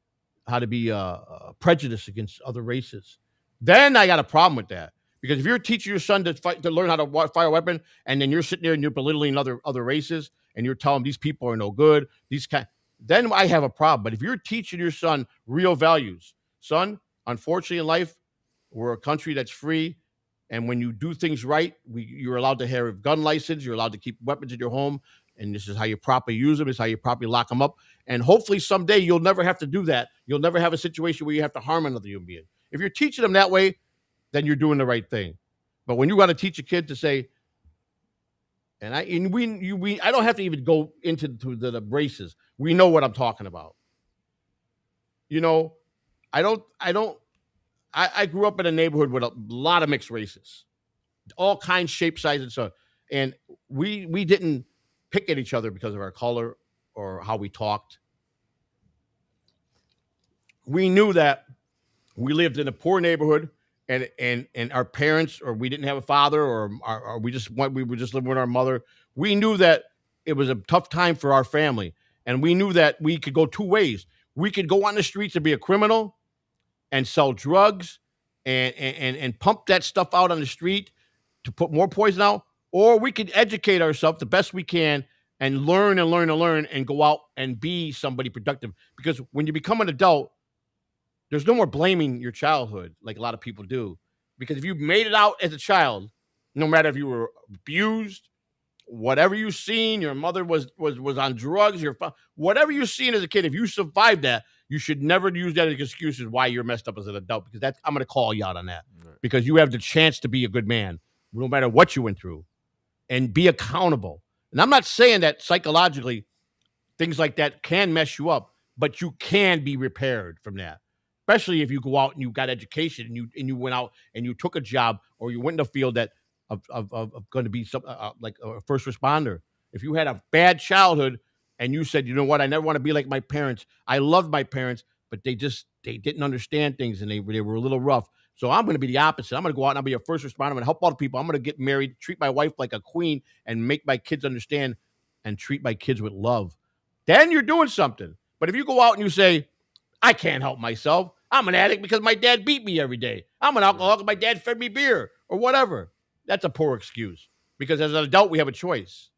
prejudiced against other races. Then I got a problem with that, because if you're teaching your son to learn how to fire a weapon, and then you're sitting there and you're belittling other races, and you're telling them these people are no good, then I have a problem. But if you're teaching your son real values, son, unfortunately in life, we're a country that's free. And when you do things right, you're allowed to have a gun license. You're allowed to keep weapons in your home. And this is how you properly use them. This is how you properly lock them up. And hopefully someday you'll never have to do that. You'll never have a situation where you have to harm another human being. If you're teaching them that way, then you're doing the right thing. But when you got to teach a kid to say, I don't have to even go into the races. We know what I'm talking about. You know, I grew up in a neighborhood with a lot of mixed races, all kinds, shape, size, and so. And we didn't pick at each other because of our color or how we talked. We knew that we lived in a poor neighborhood, and our parents, or we didn't have a father, or we were just living with our mother. We knew that it was a tough time for our family, and we knew that we could go two ways. We could go on the streets and be a criminal and sell drugs and pump that stuff out on the street to put more poison out, or we could educate ourselves the best we can and learn and learn and learn and go out and be somebody productive. Because when you become an adult, there's no more blaming your childhood like a lot of people do. Because if you made it out as a child, no matter if you were abused, whatever you seen, your mother was on drugs, whatever you seen as a kid, if you survived that, you should never use that as excuses why you're messed up as an adult. Because I'm going to call you out on that. Right. Because you have the chance to be a good man, no matter what you went through, and be accountable. And I'm not saying that psychologically things like that can mess you up, but you can be repaired from that. Especially if you go out and you got education and you went out and you took a job, or you went in the field that of going to be some like a first responder. If you had a bad childhood and you said, you know what, I never want to be like my parents. I loved my parents, but they didn't understand things, and they were a little rough. So I'm going to be the opposite. I'm going to go out and I'll be a first responder. I'm going to help other people. I'm going to get married, treat my wife like a queen, and make my kids understand and treat my kids with love. Then you're doing something. But if you go out and you say, I can't help myself, I'm an addict because my dad beat me every day, I'm an alcoholic because my dad fed me beer, or whatever, that's a poor excuse. Because as an adult, we have a choice.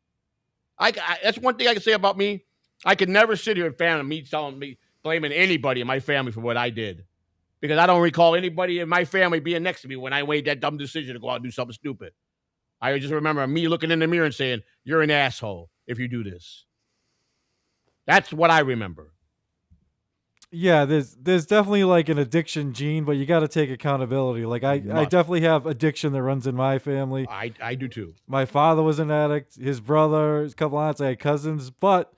That's one thing I can say about me. I could never sit here and blaming anybody in my family for what I did. Because I don't recall anybody in my family being next to me when I made that dumb decision to go out and do something stupid. I just remember me looking in the mirror and saying, you're an asshole if you do this. That's what I remember. Yeah, there's definitely like an addiction gene, but you got to take accountability. Like I definitely have addiction that runs in my family. I do too. My father was an addict, his brother, a couple aunts, I had cousins, but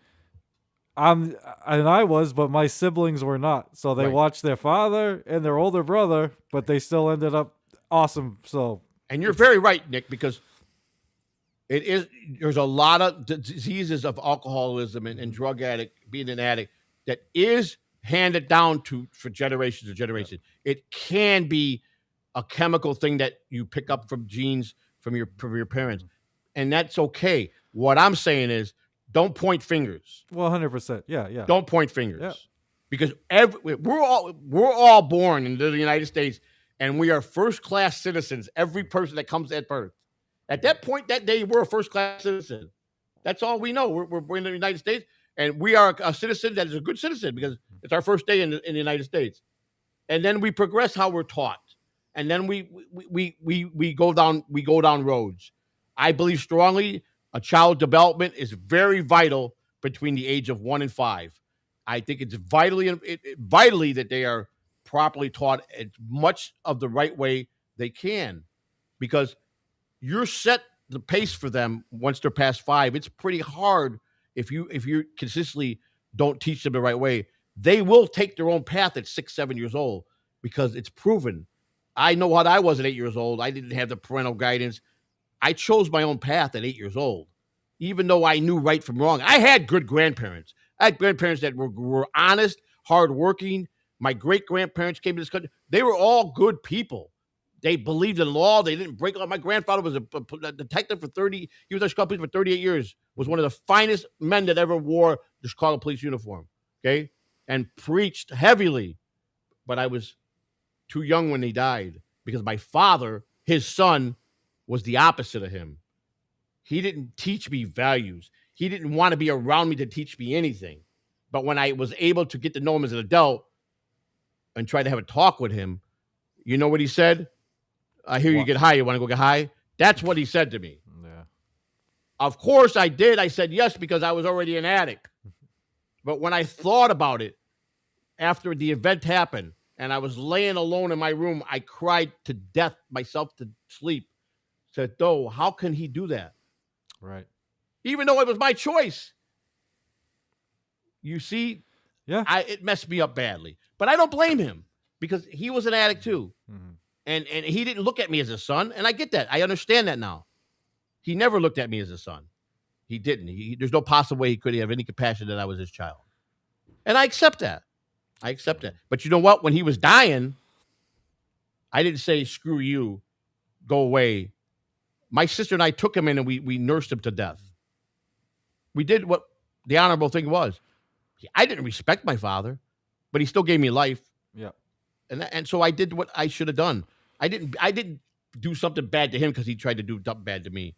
I was, but my siblings were not. So they Right. watched their father and their older brother, but they still ended up awesome. So And you're it's very right, Nick, because it is there's a lot of diseases of alcoholism and drug addict, being an addict, that is handed down to for generations and yeah. generations. It can be a chemical thing that you pick up from genes from your parents, and that's okay. What I'm saying is, don't point fingers. 100%. Yeah, yeah, Don't point yeah. fingers, because we're all born into the United States, and we are first class citizens. Every person that comes at birth, at that point that day, we're a first class citizen. That's all we know. We're in the United States, and we are a citizen that is a good citizen because it's our first day in the United States. And then we progress how we're taught, and then we go down roads. I believe strongly a child development is very vital between the age of 1 and 5. I think it's vitally that they are properly taught as much of the right way they can, because you're set the pace for them once they're past 5. It's pretty hard if you consistently don't teach them the right way. They will take their own path at 6, 7 years old because it's proven. I know what I was at 8 years old. I didn't have the parental guidance. I chose my own path at 8 years old, even though I knew right from wrong. I had good grandparents. I had grandparents that were honest, hardworking. My great grandparents came to this country. They were all good people. They believed in law. They didn't break law. My grandfather was a detective for 30. He was a Chicago police for 38 years. Was one of the finest men that ever wore the Chicago police uniform. Okay, and preached heavily. But I was too young when he died because my father, his son, was the opposite of him. He didn't teach me values. He didn't want to be around me to teach me anything. But when I was able to get to know him as an adult and try to have a talk with him, you know what he said? I hear you What? get high. You want to go get high? That's what he said to me. Yeah. Of course I did. I said yes because I was already an addict. But when I thought about it after the event happened and I was laying alone in my room, I cried to death myself to sleep. Said, "No, how can he do that?" Right. Even though it was my choice. You see, Yeah. it messed me up badly. But I don't blame him because he was an addict too. Mm-hmm. And he didn't look at me as a son. And I get that. I understand that now. He never looked at me as a son. He didn't. There's no possible way he could have any compassion that I was his child. And I accept that. I accept that. But you know what? When he was dying, I didn't say, screw you, go away. My sister and I took him in and we nursed him to death. We did what the honorable thing was. I didn't respect my father, but he still gave me life. Yeah. And so I did what I should have done. I didn't do something bad to him because he tried to do something bad to me.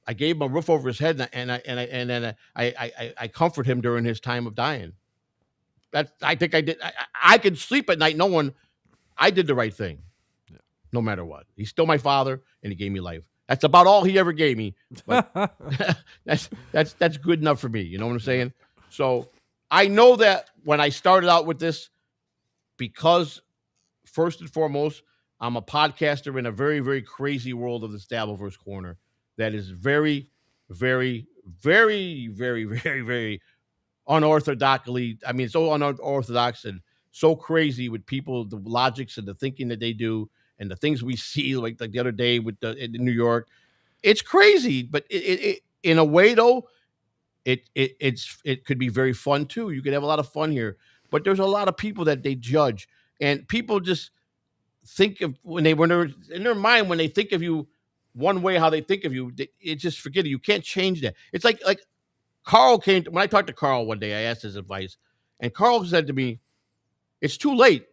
I gave him a roof over his head, and I comfort him during his time of dying. I think I did. I could sleep at night knowing I did the right thing, no matter what. He's still my father, and he gave me life. That's about all he ever gave me. But that's good enough for me. You know what I'm saying? So I know that when I started out with this, because first and foremost, I'm a podcaster in a very, very crazy world of the Stableverse Corner that is very, very, very, very, very, very unorthodoxly. I mean, so unorthodox and so crazy with people, the logics and the thinking that they do, and the things we see, like the other day in New York. It's crazy, but in a way though, it could be very fun too. You could have a lot of fun here, but there's a lot of people that they judge, and people just think of when they're in their mind when they think of you one way, how they think of you. It just forget it. You can't change that. It's like Carl when I talked to Carl one day. I asked his advice, and Carl said to me, "It's too late.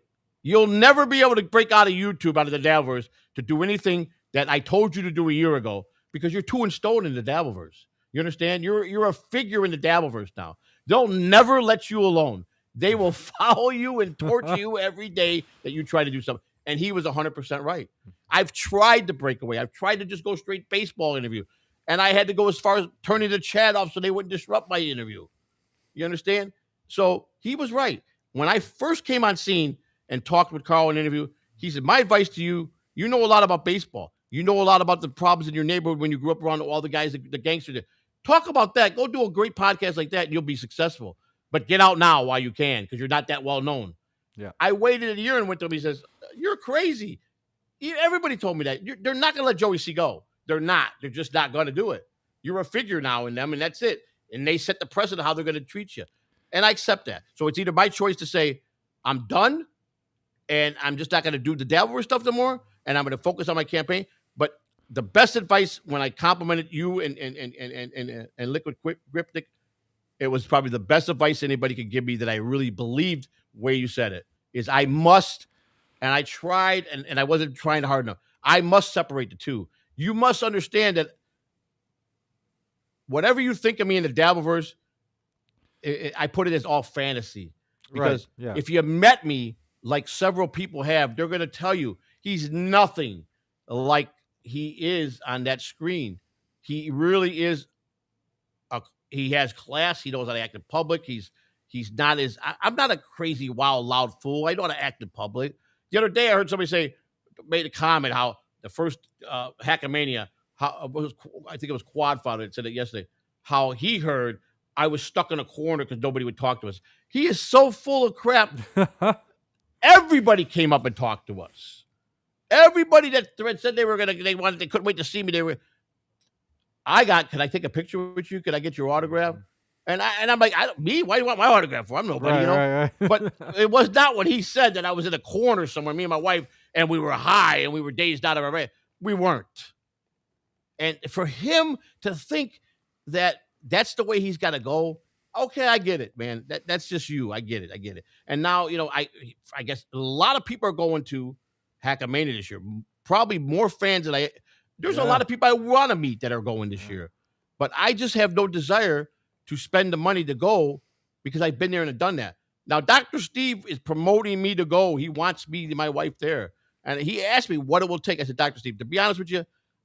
You'll never be able to break out of YouTube, out of the Dabbleverse, to do anything that I told you to do a year ago because you're too installed in the Dabbleverse. You understand? You're a figure in the Dabbleverse now. They'll never let you alone. They will follow you and torture you every day that you try to do something." And he was 100% right. I've tried to break away. I've tried to just go straight baseball interview. And I had to go as far as turning the chat off so they wouldn't disrupt my interview. You understand? So he was right. When I first came on scene and talked with Carl in an interview, he said, "My advice to you, you know a lot about baseball. You know a lot about the problems in your neighborhood when you grew up around all the guys, the gangsters. Talk about that. Go do a great podcast like that, and you'll be successful. But get out now while you can, because you're not that well known. Yeah. I waited a year and went to him. He says, "You're crazy." Everybody told me that. They're not going to let Joey C go. They're not. They're just not going to do it. You're a figure now in them, and that's it. And they set the precedent how they're going to treat you. And I accept that. So it's either my choice to say, I'm done, and I'm just not going to do the Dabbler stuff no more, and I'm going to focus on my campaign. But the best advice when I complimented you and Liquid Cryptic, it was probably the best advice anybody could give me that I really believed where you said it, is I must, and I tried, and I wasn't trying hard enough, I must separate the two. You must understand that whatever you think of me in the Dabbleverse, I put it as all fantasy. Because right. Yeah. if you met me, like several people have, they're going to tell you he's nothing like he is on that screen. He really is. He has class. He knows how to act in public. He's not as. I'm not a crazy, wild, loud fool. I know how to act in public. The other day, I heard somebody made a comment how the first Hackamania, I think it was Quadfather that said it yesterday, how he heard I was stuck in a corner because nobody would talk to us. He is so full of crap. Everybody came up and talked to us. Everybody that said they couldn't wait to see me. Can I take a picture with you? Can I get your autograph? And I'm like, me? Why do you want my autograph for? I'm nobody, Right. But it was not what he said, that I was in a corner somewhere, me and my wife, and we were high and we were dazed out of our mind. We weren't. And for him to think that that's the way he's got to go, okay, I get it, man. That's just you. I get it. And now, I guess a lot of people are going to Hackamania this year. Probably more fans than there's a lot of people I want to meet that are going this year. But I just have no desire to spend the money to go because I've been there and done that. Now, Dr. Steve is promoting me to go. He wants me and my wife there. And he asked me what it will take. I said, Dr. Steve, to be honest with you,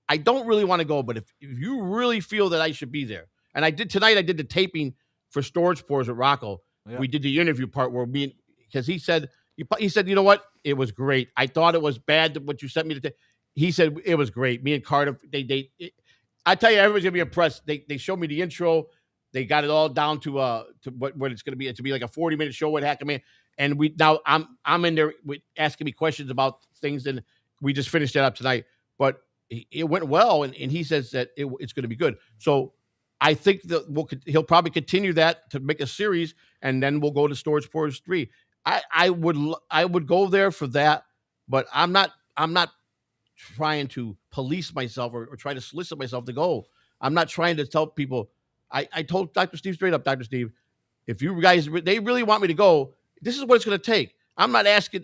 I don't really want to go, but if you really feel that I should be there, and I did tonight, I did the taping for Storage Pours with Rocco. Yeah. We did the interview part where because he said, you know what? It was great. I thought it was bad what you sent me to. He said it was great. Me and Carter, I tell you, everybody's gonna be impressed. They showed me the intro. They got it all down to what it's gonna be. It's to be like a 40-minute show with Hackaman. And I'm in there with asking me questions about things, and we just finished that up tonight. But it went well, and he says that it's going to be good. So I think that he'll probably continue that to make a series, and then we'll go to Storage Pours 3. I would go there for that, but I'm not trying to police myself or try to solicit myself to go. I'm not trying to tell people. I told Dr. Steve straight up, Dr. Steve, if you guys they really want me to go, this is what it's going to take. I'm not asking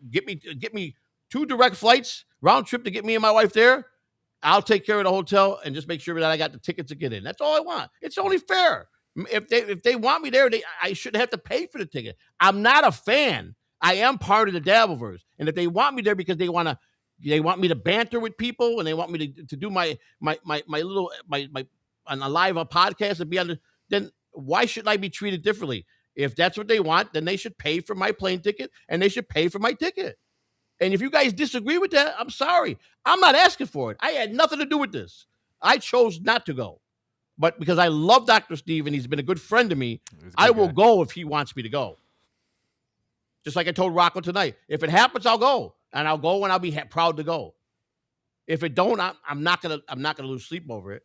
get me 2 direct flights round trip to get me and my wife there. I'll take care of the hotel and just make sure that I got the tickets to get in. That's all I want. It's only fair. If they want me there, I shouldn't have to pay for the ticket. I'm not a fan. I am part of the Dabbleverse, and if they want me there because they want me to banter with people and they want me to do my little on a live podcast and be on then why shouldn't I be treated differently? If that's what they want, then they should pay for my plane ticket and they should pay for my ticket. And if you guys disagree with that, I'm sorry. I'm not asking for it. I had nothing to do with this. I chose not to go. But because I love Dr. Steve and he's been a good friend to me, I will go if he wants me to go. Just like I told Rocco tonight. If it happens, I'll go. And I'll go and I'll be proud to go. If it don't, I'm not gonna lose sleep over it.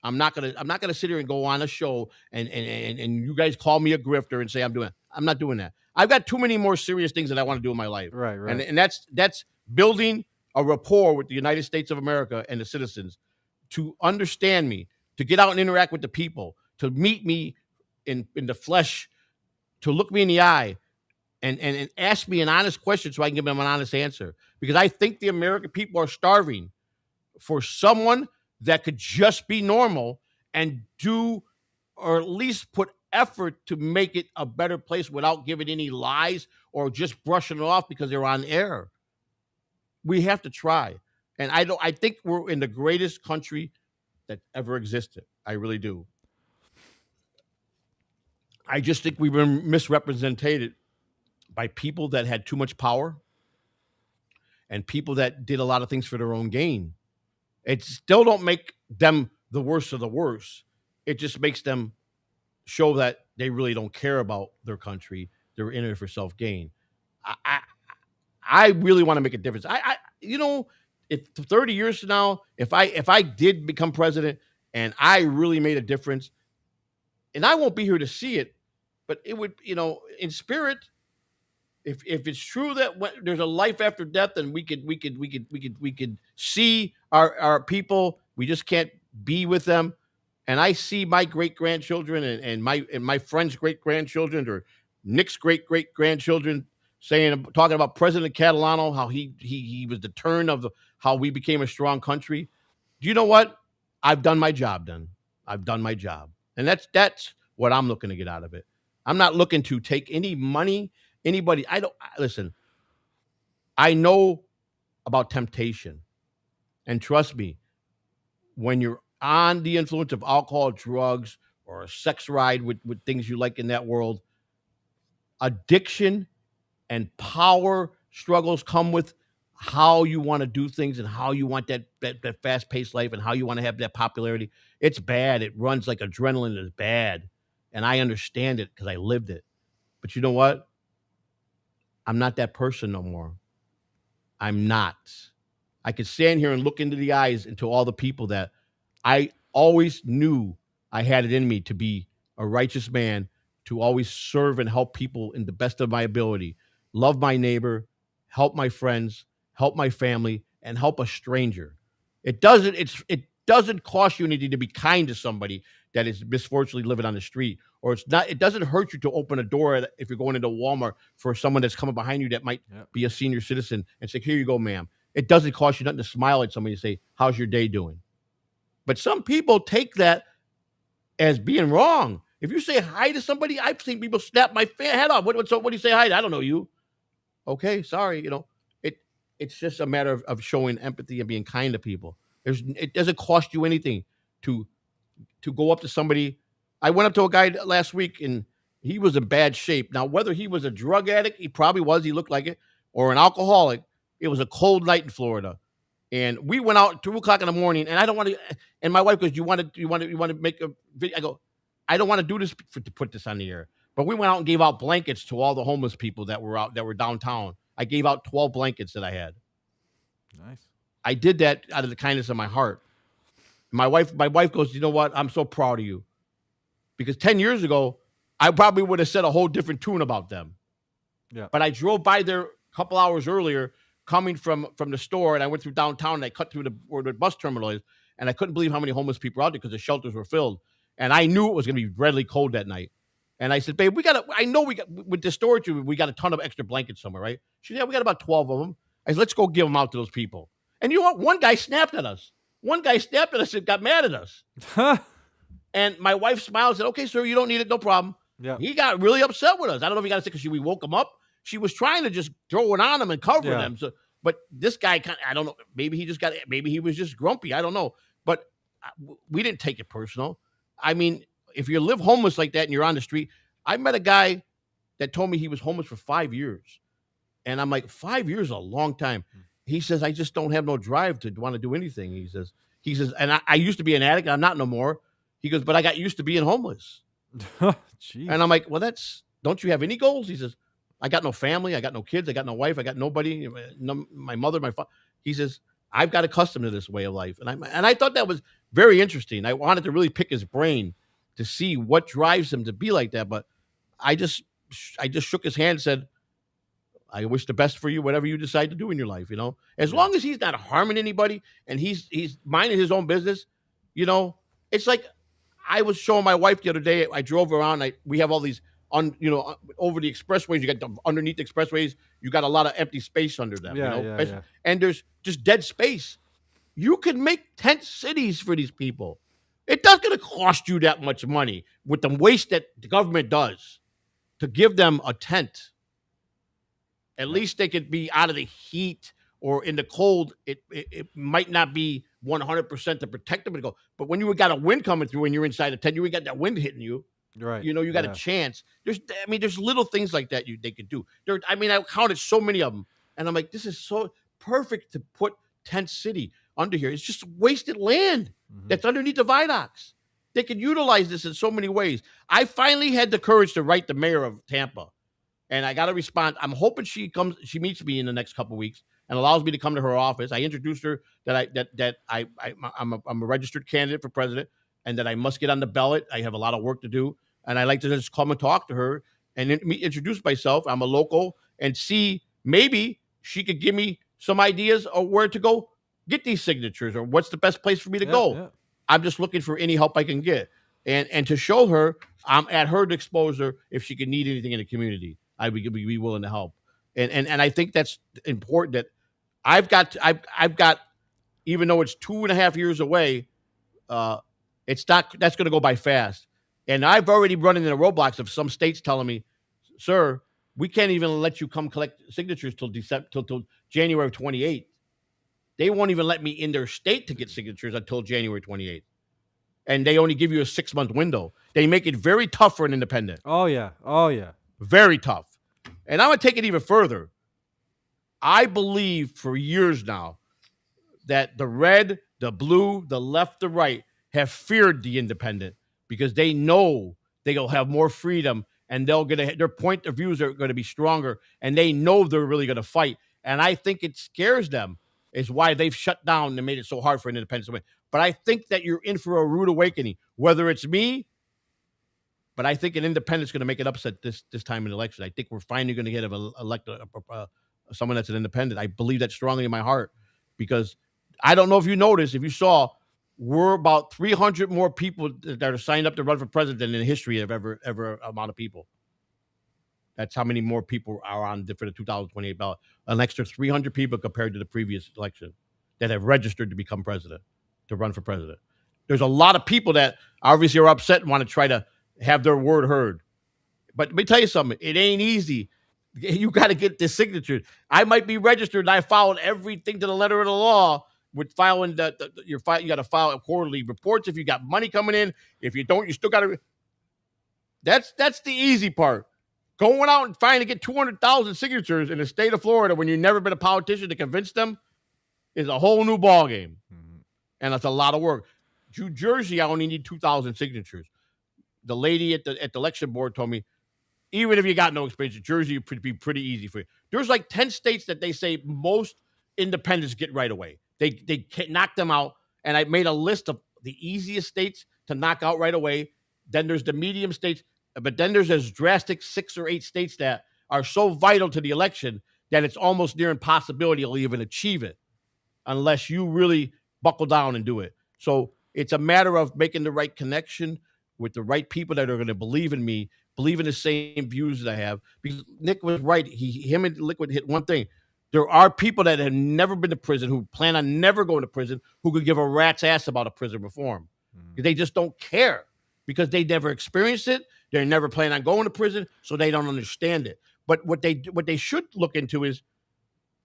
I'm not gonna sit here and go on a show and you guys call me a grifter and say I'm doing it. I'm not doing that. I've got too many more serious things that I want to do in my life. Right. And that's building a rapport with the United States of America and the citizens to understand me, to get out and interact with the people, to meet me in the flesh, to look me in the eye and ask me an honest question so I can give them an honest answer. Because I think the American people are starving for someone that could just be normal and do, or at least put effort to make it a better place without giving any lies or just brushing it off because they're on air. We have to try. And I think we're in the greatest country that ever existed. I really do. I just think we've been misrepresented by people that had too much power and people that did a lot of things for their own gain. It still don't make them the worst of the worst. it just makes them show that they really don't care about their country. They're in it for self gain. I, I I really want to make a difference. You know, if 30 years from now, if I did become president and I really made a difference, and I won't be here to see it, but it would, in spirit, if it's true that there's a life after death, and we could see our people, we just can't be with them. And I see my great grandchildren and my friends' great grandchildren or Nick's great grandchildren talking about President Catalano, how he was the turn of how we became a strong country. Do you know what? I've done my job. Then I've done my job, and that's what I'm looking to get out of it. I'm not looking to take any money, anybody. Listen. I know about temptation, and trust me, when you're on the influence of alcohol, drugs, or a sex ride with things you like in that world, addiction and power struggles come with how you want to do things and how you want that fast-paced life and how you want to have that popularity. It's bad. It runs like adrenaline is bad. And I understand it because I lived it. But you know what? I'm not that person no more. I'm not. I could stand here and look into the eyes into all the people that I always knew I had it in me to be a righteous man, to always serve and help people in the best of my ability, love my neighbor, help my friends, help my family, and help a stranger. It doesn't cost you anything to be kind to somebody that is misfortunately living on the street, or it doesn't hurt you to open a door if you're going into Walmart for someone that's coming behind you that might be a senior citizen and say, "Here you go, ma'am." It doesn't cost you nothing to smile at somebody and say, "How's your day doing?" But some people take that as being wrong. If you say hi to somebody, I've seen people snap my head off. What do you say hi to? I don't know you. Okay, sorry. It it's just a matter of showing empathy and being kind to people. It doesn't cost you anything to go up to somebody. I went up to a guy last week and he was in bad shape. Now, whether he was a drug addict, he probably was, he looked like it, or an alcoholic, it was a cold night in Florida. And we went out at 2 o'clock in the morning, and I don't want to. And my wife goes, "You want to make a video?" I go, "I don't want to do this to put this on the air." But we went out and gave out blankets to all the homeless people that were downtown. I gave out 12 blankets that I had. Nice. I did that out of the kindness of my heart. My wife goes, "You know what? I'm so proud of you." Because 10 years ago, I probably would have said a whole different tune about them. Yeah. But I drove by there a couple hours earlier, coming from the store, and I went through downtown, and I cut through where the bus terminal is, and I couldn't believe how many homeless people were out there because the shelters were filled. And I knew it was going to be deadly cold that night. And I said, "Babe, with the storage, we got a ton of extra blankets somewhere, right?" She said, "Yeah, we got about 12 of them." I said, "Let's go give them out to those people." And you know what? One guy snapped at us. One guy snapped at us and got mad at us. And my wife smiled and said, "Okay, sir, you don't need it. No problem." Yeah. He got really upset with us. I don't know if he got upset because we woke him up. She was trying to just throw it on him and cover them. So, but this guy, I don't know. Maybe he was just grumpy. I don't know. But we didn't take it personal. I mean, if you live homeless like that and you're on the street, I met a guy that told me he was homeless for 5 years. And I'm like, 5 years is a long time. He says, "I just don't have no drive to want to do anything." He says, and I used to be an addict. I'm not no more. He goes, "But I got used to being homeless." And I'm like, "Well, don't you have any goals?" He says, "I got no family. I got no kids. I got no wife. I got nobody. My mother, my father." He says, "I've got accustomed to this way of life." And I thought that was very interesting. I wanted to really pick his brain to see what drives him to be like that. But I just shook his hand and said, "I wish the best for you, whatever you decide to do in your life, as long as he's not harming anybody and he's minding his own business, it's like I was showing my wife the other day. I drove around. We have all these over the expressways. You got underneath the expressways. You got a lot of empty space under them. Yeah. And there's just dead space. You can make tent cities for these people. It's not going to cost you that much money with the waste that the government does to give them a tent. At least they could be out of the heat or in the cold. It might not be 100% to protect them. But when you got a wind coming through and you're inside a tent, you ain't got that wind hitting you. Right. You got a chance. There's little things like that they could do. I counted so many of them, and I'm like, this is so perfect to put tent city under here. It's just wasted land that's underneath the viaducts. They could utilize this in so many ways. I finally had the courage to write the mayor of Tampa, and I got a response. I'm hoping she meets me in the next couple of weeks and allows me to come to her office. I introduced her I'm a registered candidate for president, and that I must get on the ballot. I have a lot of work to do, and I like to just come and talk to her and introduce myself. I'm a local, and see maybe she could give me some ideas of where to go get these signatures, or what's the best place for me to go. Yeah. I'm just looking for any help I can get, and to show her I'm at her disposal if she could need anything in the community. I would be willing to help, and I think that's important. That I've got, even though it's 2.5 years away, uh, it's not that's going to go by fast. And I've already run into the roadblocks of some states telling me, "Sir, we can't even let you come collect signatures till December till January of 28th. They won't even let me in their state to get signatures until January 28th, and they only give you a 6-month window. They make it very tough for an independent, Oh yeah. Oh yeah. very tough. And I'm going to take it even further. I believe for years now that the red, the blue, the left, the right have feared the independent because they know they'll have more freedom, and their point of views are going to be stronger, and they know they're really going to fight. And I think it scares them, is why they've shut down and made it so hard for an independent to win. But I think that you're in for a rude awakening, whether it's me. But I think an independent's going to make it upset this time in the election. I think we're finally going to get someone that's an independent. I believe that strongly in my heart, because I don't know if you noticed, if you saw, we're about 300 more people that are signed up to run for president in the history of ever amount of people. That's how many more people are on for the 2028 ballot. An extra 300 people compared to the previous election that have registered to become president, to run for president. There's a lot of people that obviously are upset and want to try to have their word heard. But let me tell you something. It ain't easy. You got to get the signatures. I might be registered and I followed everything to the letter of the law with filing you got to file quarterly reports if you got money coming in. If you don't, you still got to. That's the easy part. Going out and trying to get 200,000 signatures in the state of Florida when you've never been a politician to convince them is a whole new ball game. Mm-hmm. And that's a lot of work. New Jersey, I only need 2,000 signatures. The lady at the election board told me, even if you got no experience, Jersey would be pretty easy for you. There's like 10 states that they say most independents get right away. They can knock them out. And I made a list of the easiest states to knock out right away. Then there's the medium states. But then there's those drastic 6 or 8 states that are so vital to the election that it's almost near impossibility you'll even achieve it unless you really buckle down and do it. So it's a matter of making the right connection with the right people that are going to believe in me, believe in the same views that I have. Because Nick was right. Him and Liquid hit one thing. There are people that have never been to prison, who plan on never going to prison, who could give a rat's ass about a prison reform. Mm. They just don't care because they never experienced it. They never plan on going to prison, so they don't understand it. But what they should look into is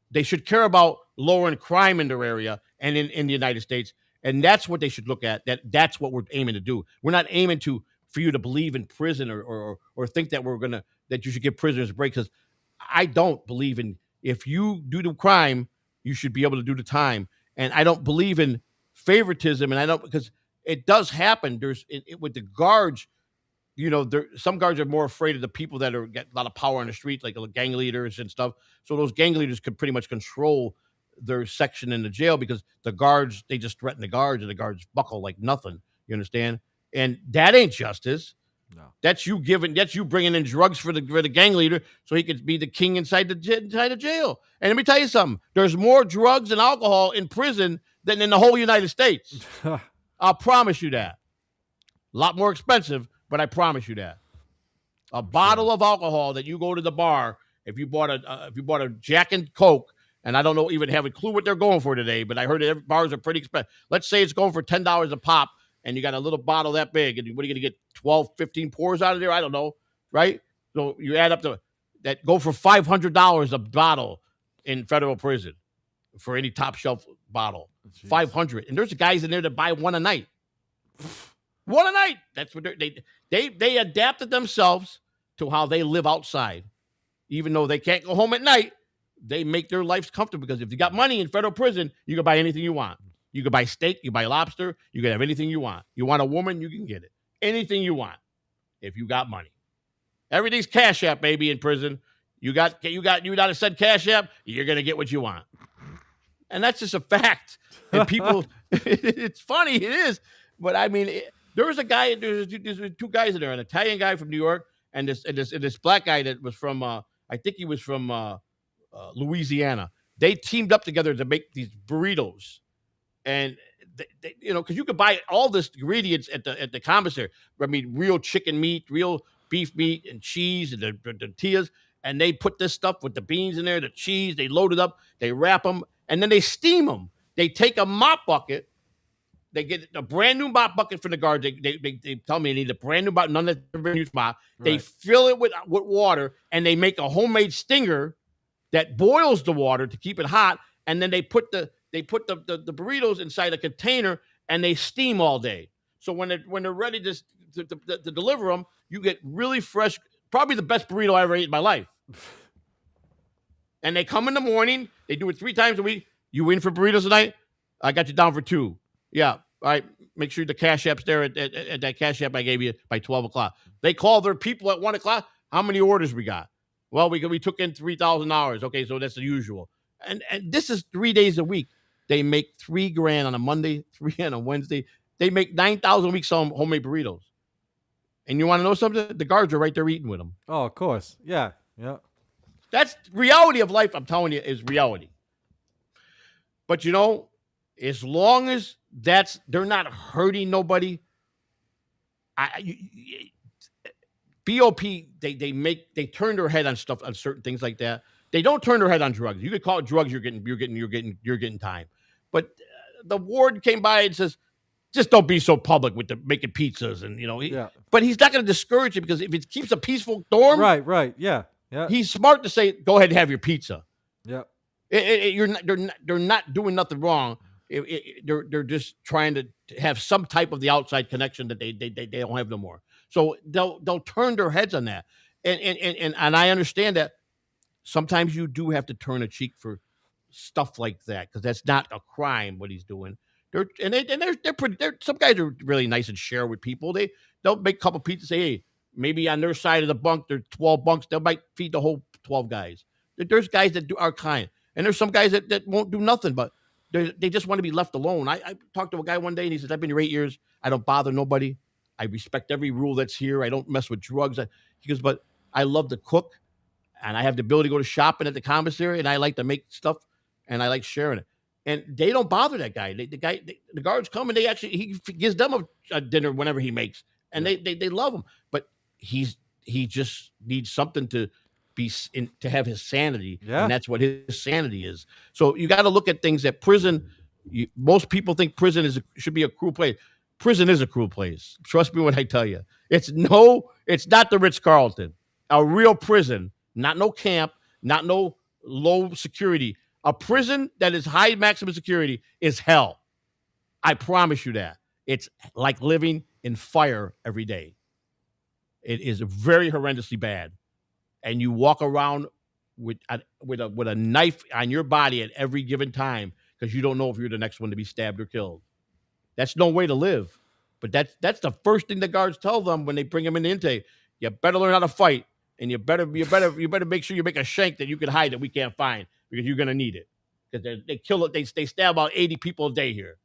they should care about lowering crime in their area and in the United States. And that's what they should look at. That's what we're aiming to do. We're not aiming for you to believe in prison or think that that you should give prisoners a break, because I don't believe in, if you do the crime, you should be able to do the time. And I don't believe in favoritism, and I don't, because it does happen. There's with the guards, some guards are more afraid of the people that get a lot of power on the street, like gang leaders and stuff. So those gang leaders could pretty much control their section in the jail, because the guards, they just threaten the guards, and the guards buckle like nothing. You understand? And that ain't justice. No. That's you bringing in drugs for the gang leader so he could be the king inside the jail. And let me tell you something. There's more drugs and alcohol in prison than in the whole United States. I'll promise you that. A lot more expensive, but I promise you that. A bottle of alcohol that you go to the bar, if you bought a Jack and Coke, and I don't know, even have a clue what they're going for today, but I heard that bars are pretty expensive. Let's say it's going for $10 a pop, and you got a little bottle that big, and what are you going to get, 12, 15 pours out of there? I don't know, right? So you add up to that, go for $500 a bottle in federal prison for any top shelf bottle. Jeez. 500, and there's guys in there that buy one a night. One a night. That's what they adapted themselves to how they live outside. Even though they can't go home at night, they make their lives comfortable, because if you got money in federal prison, you can buy anything you want. You can buy steak, you buy lobster, you can have anything you want. You want a woman, you can get it. Anything you want if you got money. Everything's Cash App, baby, in prison. You got to send Cash App, you're gonna get what you want. And that's just a fact. And people, it's funny, it is. But I mean, there was a guy, there's two guys in there, an Italian guy from New York and this black guy that was from, I think he was from Louisiana. They teamed up together to make these burritos. And, because you could buy all this ingredients at the commissary. I mean, real chicken meat, real beef meat and cheese and the tortillas. And they put this stuff with the beans in there, the cheese, they load it up, they wrap them, and then they steam them. They take a mop bucket. They get a brand new mop bucket from the guards. They tell me they need a brand new mop, none of the used mop. Right. They fill it with water, and they make a homemade stinger that boils the water to keep it hot. And then they put the burritos inside a container, and they steam all day. So when they're ready to deliver them, you get really fresh, probably the best burrito I ever ate in my life. And they come in the morning. They do it 3 times a week. You in for burritos tonight? I got you down for 2. Yeah. All right. Make sure the Cash App's there at that Cash App I gave you by 12 o'clock. They call their people at 1 o'clock. How many orders we got? Well, we took in $3,000. Okay, so that's the usual. And this is 3 days a week. They make $3,000 on a Monday, 3 on a Wednesday. They make $9,000 a week selling homemade burritos. And you want to know something? The guards are right there eating with them. Oh, of course. Yeah. Yeah. That's reality of life. I'm telling you, is reality. But as long as they're not hurting nobody, BOP they turn their head on stuff, on certain things like that. They don't turn their head on drugs. You could call it drugs. You're getting time. But the warden came by and says, just don't be so public with the making pizzas and But he's not going to discourage it, because if it keeps a peaceful dorm, right, yeah. He's smart to say, go ahead and have your pizza. Yeah. They're not doing nothing wrong. They're just trying to have some type of the outside connection that they don't have no more. So they'll turn their heads on that. And I understand that sometimes you do have to turn a cheek for stuff like that, because that's not a crime what he's doing. They're pretty. Some guys are really nice and share with people. They'll make a couple pizzas. Say, hey, maybe on their side of the bunk, there's 12 bunks. They might feed the whole 12 guys. There's guys that are kind, and there's some guys that won't do nothing, but they just want to be left alone. I talked to a guy one day, and he says, I've been here 8 years. I don't bother nobody. I respect every rule that's here. I don't mess with drugs. He goes, but I love to cook, and I have the ability to go to shopping at the commissary, and I like to make stuff, and I like sharing it. And they don't bother that guy. The guards come, and he gives them a dinner whenever he makes, and they love him. But he just needs something to to have his sanity, and that's what his sanity is. So you got to look at things at prison. Most people think prison should be a cruel place. Prison is a cruel place. Trust me when I tell you. It's not the Ritz-Carlton. A real prison, not no camp, not no low security. A prison that is high maximum security is hell. I promise you that. It's like living in fire every day. It is very horrendously bad. And you walk around with a knife on your body at every given time, because you don't know if you're the next one to be stabbed or killed. That's no way to live. But that's the first thing the guards tell them when they bring them in the intake. You better learn how to fight, and you better make sure you make a shank that you can hide that we can't find, because you're gonna need it. Because they kill it. They stab about 80 people a day here.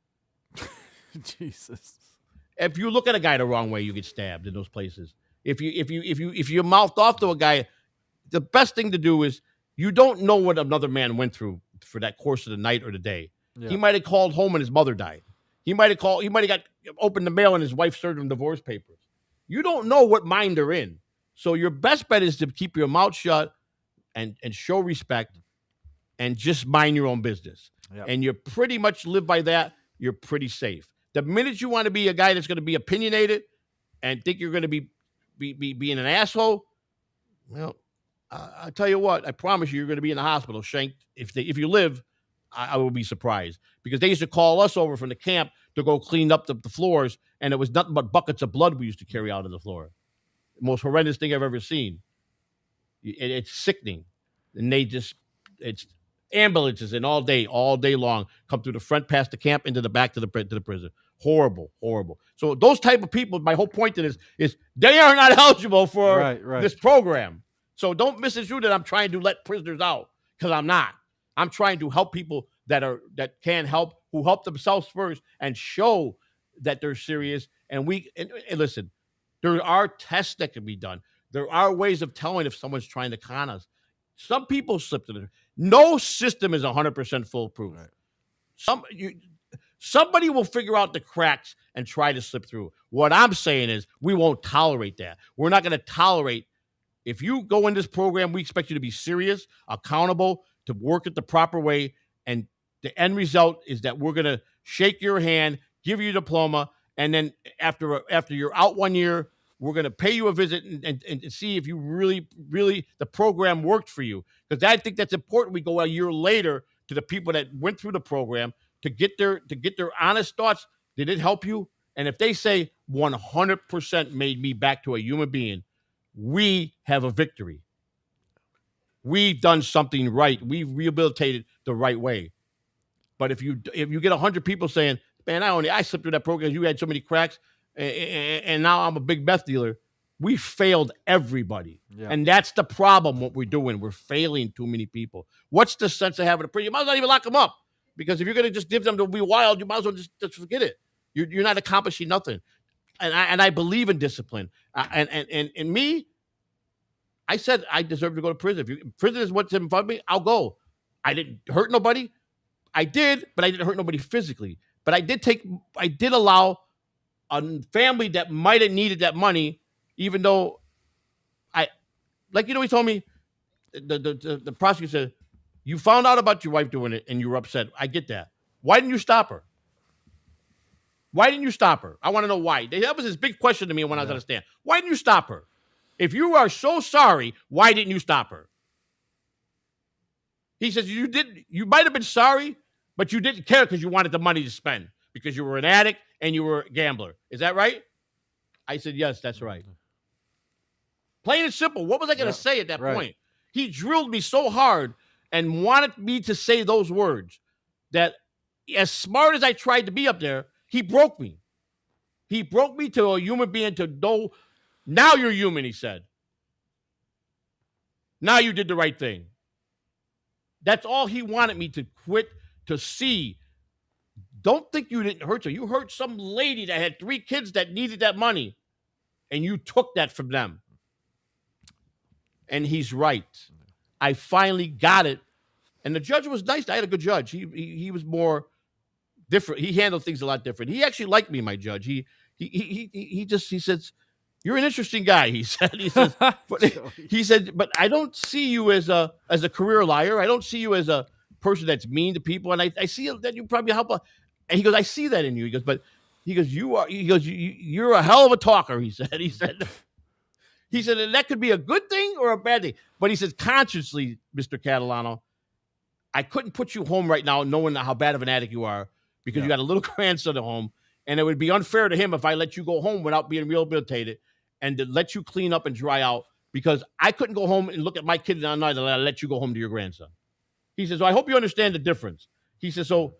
Jesus. If you look at a guy the wrong way, you get stabbed in those places. If you mouthed off to a guy, the best thing to do is, you don't know what another man went through for that course of the night or the day. Yeah. He might have called home and his opened the mail and his wife served him divorce papers. You don't know what mind they're in. So your best bet is to keep your mouth shut and show respect and just mind your own business. Yep. And you pretty much live by that. You're pretty safe. The minute you want to be a guy that's going to be opinionated and think you're going to be being an asshole, well, I'll tell you what, I promise you're going to be in the hospital shanked. If you live, I will be surprised, because they used to call us over from the camp to go clean up the floors, and it was nothing but buckets of blood we used to carry out of the floor. The most horrendous thing I've ever seen. It's sickening. And ambulances in all day long, come through the front, past the camp, into the back to the prison. Horrible, horrible. So those type of people, my whole point to this is they are not eligible for Right. this program. So don't misconstrue that I'm trying to let prisoners out, because I'm not. I'm trying to help people that can help, who help themselves first and show that they're serious. And listen, there are tests that can be done. There are ways of telling if someone's trying to con us. Some people slip to it. No system is 100% foolproof. Right. Somebody will figure out the cracks and try to slip through. What I'm saying is we won't tolerate that. We're not going to tolerate. If you go in this program, we expect you to be serious, accountable, to work it the proper way. And the end result is that we're going to shake your hand, give you a diploma, and then after you're out 1 year, we're going to pay you a visit and see if you really the program worked for you. Because I think that's important. We go a year later to the people that went through the program to get their honest thoughts. Did it help you? And if they say 100% made me back to a human being, we have a victory. We've done something right. We've rehabilitated the right way. But if you get 100 people saying, man, I slipped through that program, you had so many cracks, and now I'm a big meth dealer, we failed everybody. Yeah. And that's the problem, what we're doing. We're failing too many people. What's the sense of having a prison? You might as well not even lock them up. Because if you're going to just give them to be wild, you might as well just forget it. You're not accomplishing nothing. And I believe in discipline. And me, I said I deserve to go to prison. If prison is what's in front of me, I'll go. I didn't hurt nobody. I did, but I didn't hurt nobody physically. But I did allow a family that might have needed that money, even though he told me, the prosecutor said, you found out about your wife doing it and you were upset. I get that. Why didn't you stop her? Why didn't you stop her? I want to know why. That was his big question to me when I was on the stand. Why didn't you stop her? If you are so sorry, why didn't you stop her? He says, you might have been sorry, but you didn't care because you wanted the money to spend, because you were an addict and you were a gambler. Is that right? I said, yes, that's right. Plain and simple. What was I going to say at that point? He drilled me so hard and wanted me to say those words that, as smart as I tried to be up there, he broke me. He broke me to a human being, to know, now you're human, he said. Now you did the right thing. That's all he wanted me to quit, to see. Don't think you didn't hurt her. You hurt some lady that had 3 kids that needed that money, and you took that from them. And he's right. I finally got it. And the judge was nice. I had a good judge. He was more different. He handled things a lot different. He actually liked me, my judge. He says, you're an interesting guy, he said. He said, but I don't see you as a career liar. I don't see you as a person that's mean to people. And I see that you probably help. And he goes, I see that in you. He goes, you're a hell of a talker, he said. He said, and that could be a good thing or a bad thing. But he says, consciously, Mr. Catalano, I couldn't put you home right now knowing how bad of an addict you are, because you got a little grandson at home. And it would be unfair to him if I let you go home without being rehabilitated and to let you clean up and dry out, because I couldn't go home and look at my kid all night and let you go home to your grandson. He says, so I hope you understand the difference. He says, so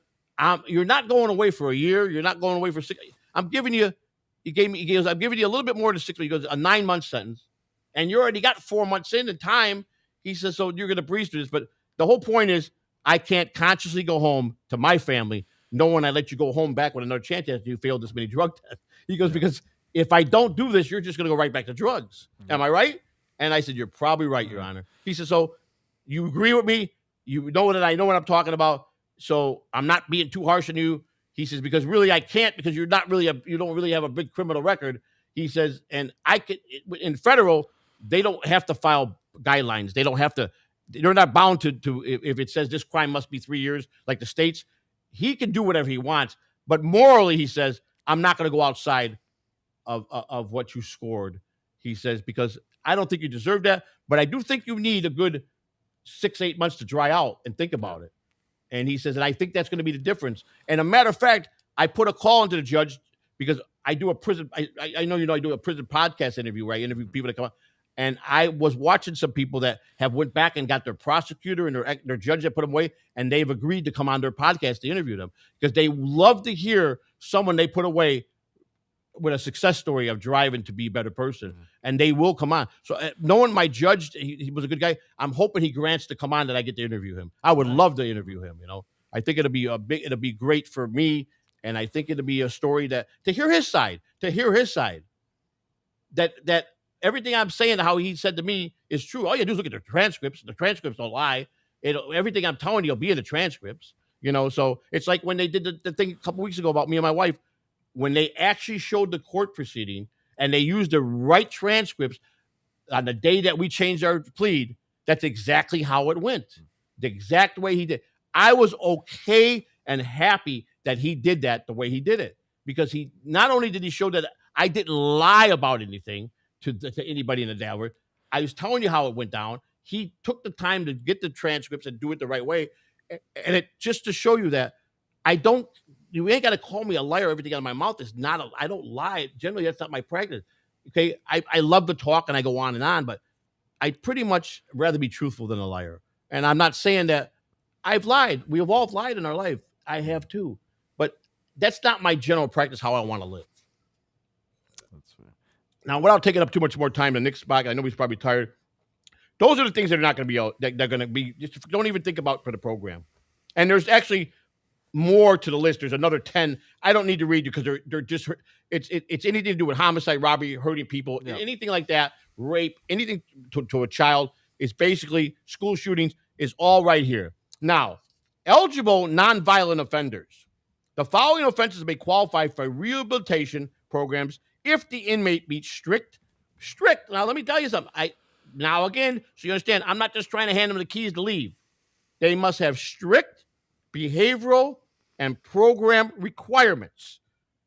you're not going away for a year. You're not going away for 6. I'm giving you, I'm giving you a little bit more than 6 weeks. He goes, a 9-month sentence. And you already got 4 months in time. He says, so you're going to breeze through this. But the whole point is, I can't consciously go home to my family knowing I let you go home back with another chance after you failed this many drug tests. He goes, because if I don't do this, you're just going to go right back to drugs. Mm-hmm. Am I right? And I said, you're probably right, Your Honor. He said, so you agree with me? You know that I know what I'm talking about. So I'm not being too harsh on you. He says, because really I can't, because you don't really have a big criminal record. He says, and I could, in federal, they don't have to file guidelines. They're not bound to if it says this crime must be 3 years, like the states. He can do whatever he wants, but morally, he says, I'm not going to go outside of what you scored. He says, because I don't think you deserve that, but I do think you need a good 6-8 months to dry out and think about it. And he says, and I think that's going to be the difference. And a matter of fact, I put a call into the judge because I do a prison. I know I do a prison podcast interview where I interview people that come up, And I was watching some people that have went back and got their prosecutor and their judge that put them away, and they've agreed to come on their podcast to interview them because they love to hear someone they put away with a success story of driving to be a better person, and they will come on. So knowing my judge, he was a good guy. I'm hoping he grants to come on that I get to interview him. I would love to interview him. I think it'll be great for me, and I think it'll be a story that to hear his side, that everything I'm saying, how he said to me is true. All you do is look at the transcripts. The transcripts don't lie. Everything I'm telling you will be in the transcripts. So it's like when they did the thing a couple weeks ago about me and my wife, when they actually showed the court proceeding and they used the right transcripts on the day that we changed our plead, that's exactly how it went. The exact way he did. I was okay and happy that he did that the way he did it, because he not only did he show that I didn't lie about anything to anybody in the Delaware. I was telling you how it went down. He took the time to get the transcripts and do it the right way. And it just to show you that you ain't got to call me a liar. Everything out of my mouth is not, I don't lie. Generally, that's not my practice. Okay. I love to talk and I go on, but I pretty much rather be truthful than a liar. And I'm not saying that I've lied. We have all lied in our life. I have too. But that's not my general practice, how I want to live. That's fair. Now, without taking up too much more time, the next spot, I know he's probably tired. Those are the things that are not going to be out. They're going to be, just don't even think about for the program. And there's actually more to the list. There's another 10. I don't need to read you because they're just, it's anything to do with homicide, robbery, hurting people, anything like that, rape, anything to a child is basically school shootings is all right here. Now, eligible nonviolent offenders. The following offenses may qualify for rehabilitation programs if the inmate meets strict. Now, let me tell you something. Now, again, so you understand, I'm not just trying to hand them the keys to leave. They must have strict behavioral and program requirements.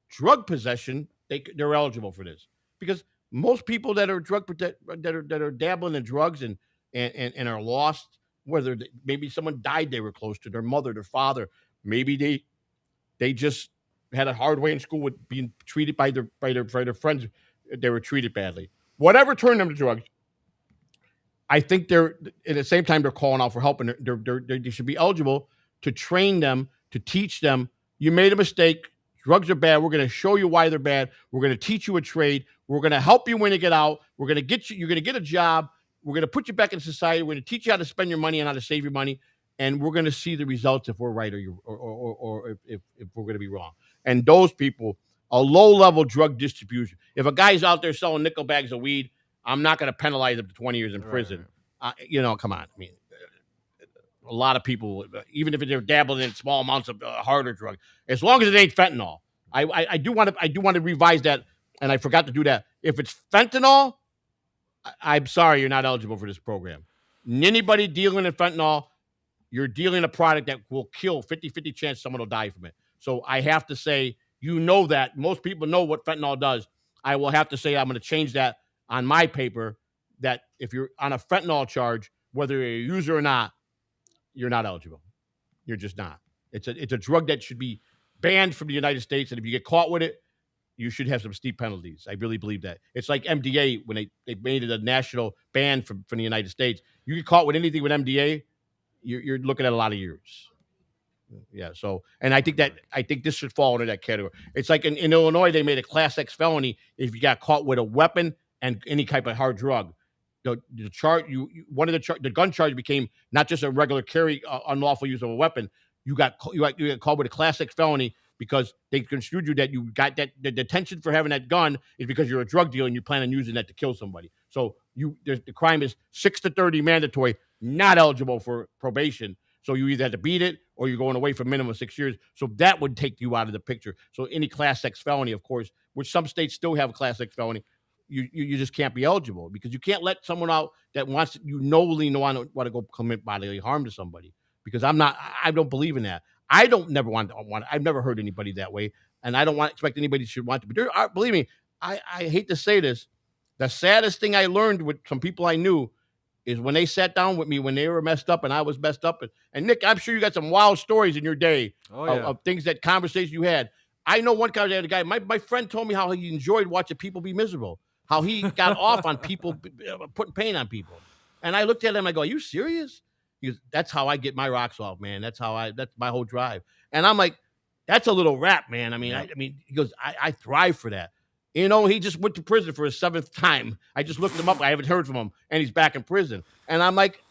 Drug possession, they're eligible for this because most people that are that are dabbling in drugs and are lost, whether maybe someone died they were close to, their mother, their father, maybe they just had a hard way in school with being treated by their friends. They were treated badly. Whatever turned them to drugs, I think they're at the same time they're calling out for help, and they should be eligible to train them, to teach them. You made a mistake. Drugs are bad. We're going to show you why they're bad. We're going to teach you a trade. We're going to help you when you get out. We're going to get you. You're going to get a job. We're going to put you back in society. We're going to teach you how to spend your money and how to save your money. And we're going to see the results if we're right or if we're going to be wrong. And those people, a low-level drug distribution. If a guy's out there selling nickel bags of weed, I'm not going to penalize him to 20 years in prison. Right. Come on. I mean, a lot of people, even if they're dabbling in small amounts of harder drug, as long as it ain't fentanyl. I do want to revise that, and I forgot to do that. If it's fentanyl, I'm sorry, you're not eligible for this program. Anybody dealing in fentanyl, you're dealing a product that will kill 50-50 chance someone will die from it. So I have to say, that most people know what fentanyl does. I will have to say I'm going to change that on my paper, that if you're on a fentanyl charge, whether you're a user or not, you're not eligible. You're just not. It's a drug that should be banned from the United States, and if you get caught with it, you should have some steep penalties. I really believe that. It's like MDA when they made it a national ban from the United States. You get caught with anything with MDA, you're looking at a lot of years. Yeah. So, and I think this should fall into that category. It's like in Illinois, they made a Class X felony if you got caught with a weapon and any type of hard drug. The charge, the gun charge became not just a regular carry, unlawful use of a weapon. You got caught with a Class X felony because they construed you that you got that the detention for having that gun is because you're a drug dealer and you plan on using that to kill somebody. So the crime is 6 to 30 mandatory, not eligible for probation. So you either have to beat it or you're going away for minimum 6 years. So that would take you out of the picture. So any Class X felony, of course, which some states still have a Class X felony, you just can't be eligible because you can't let someone out that wants knowingly want to go commit bodily harm to somebody. Because I don't believe in that. I don't never want. I've never heard anybody that way, and I don't expect anybody should want to. But believe me, I hate to say this. The saddest thing I learned with some people I knew is when they sat down with me when they were messed up and I was messed up. And Nick, I'm sure you got some wild stories in your day of things, that conversation you had. I know one conversation, a guy, my friend told me how he enjoyed watching people be miserable, how he got off on people putting pain on people. And I looked at him, I go, "Are you serious?" He goes, "That's how I get my rocks off, man. That's my whole drive." And I'm like, "That's a little rap, man. I mean, Yep. I mean," he goes, I thrive for that. You know, he just went to prison for his seventh time. I just looked him up. I haven't heard from him, and he's back in prison. And I'm like,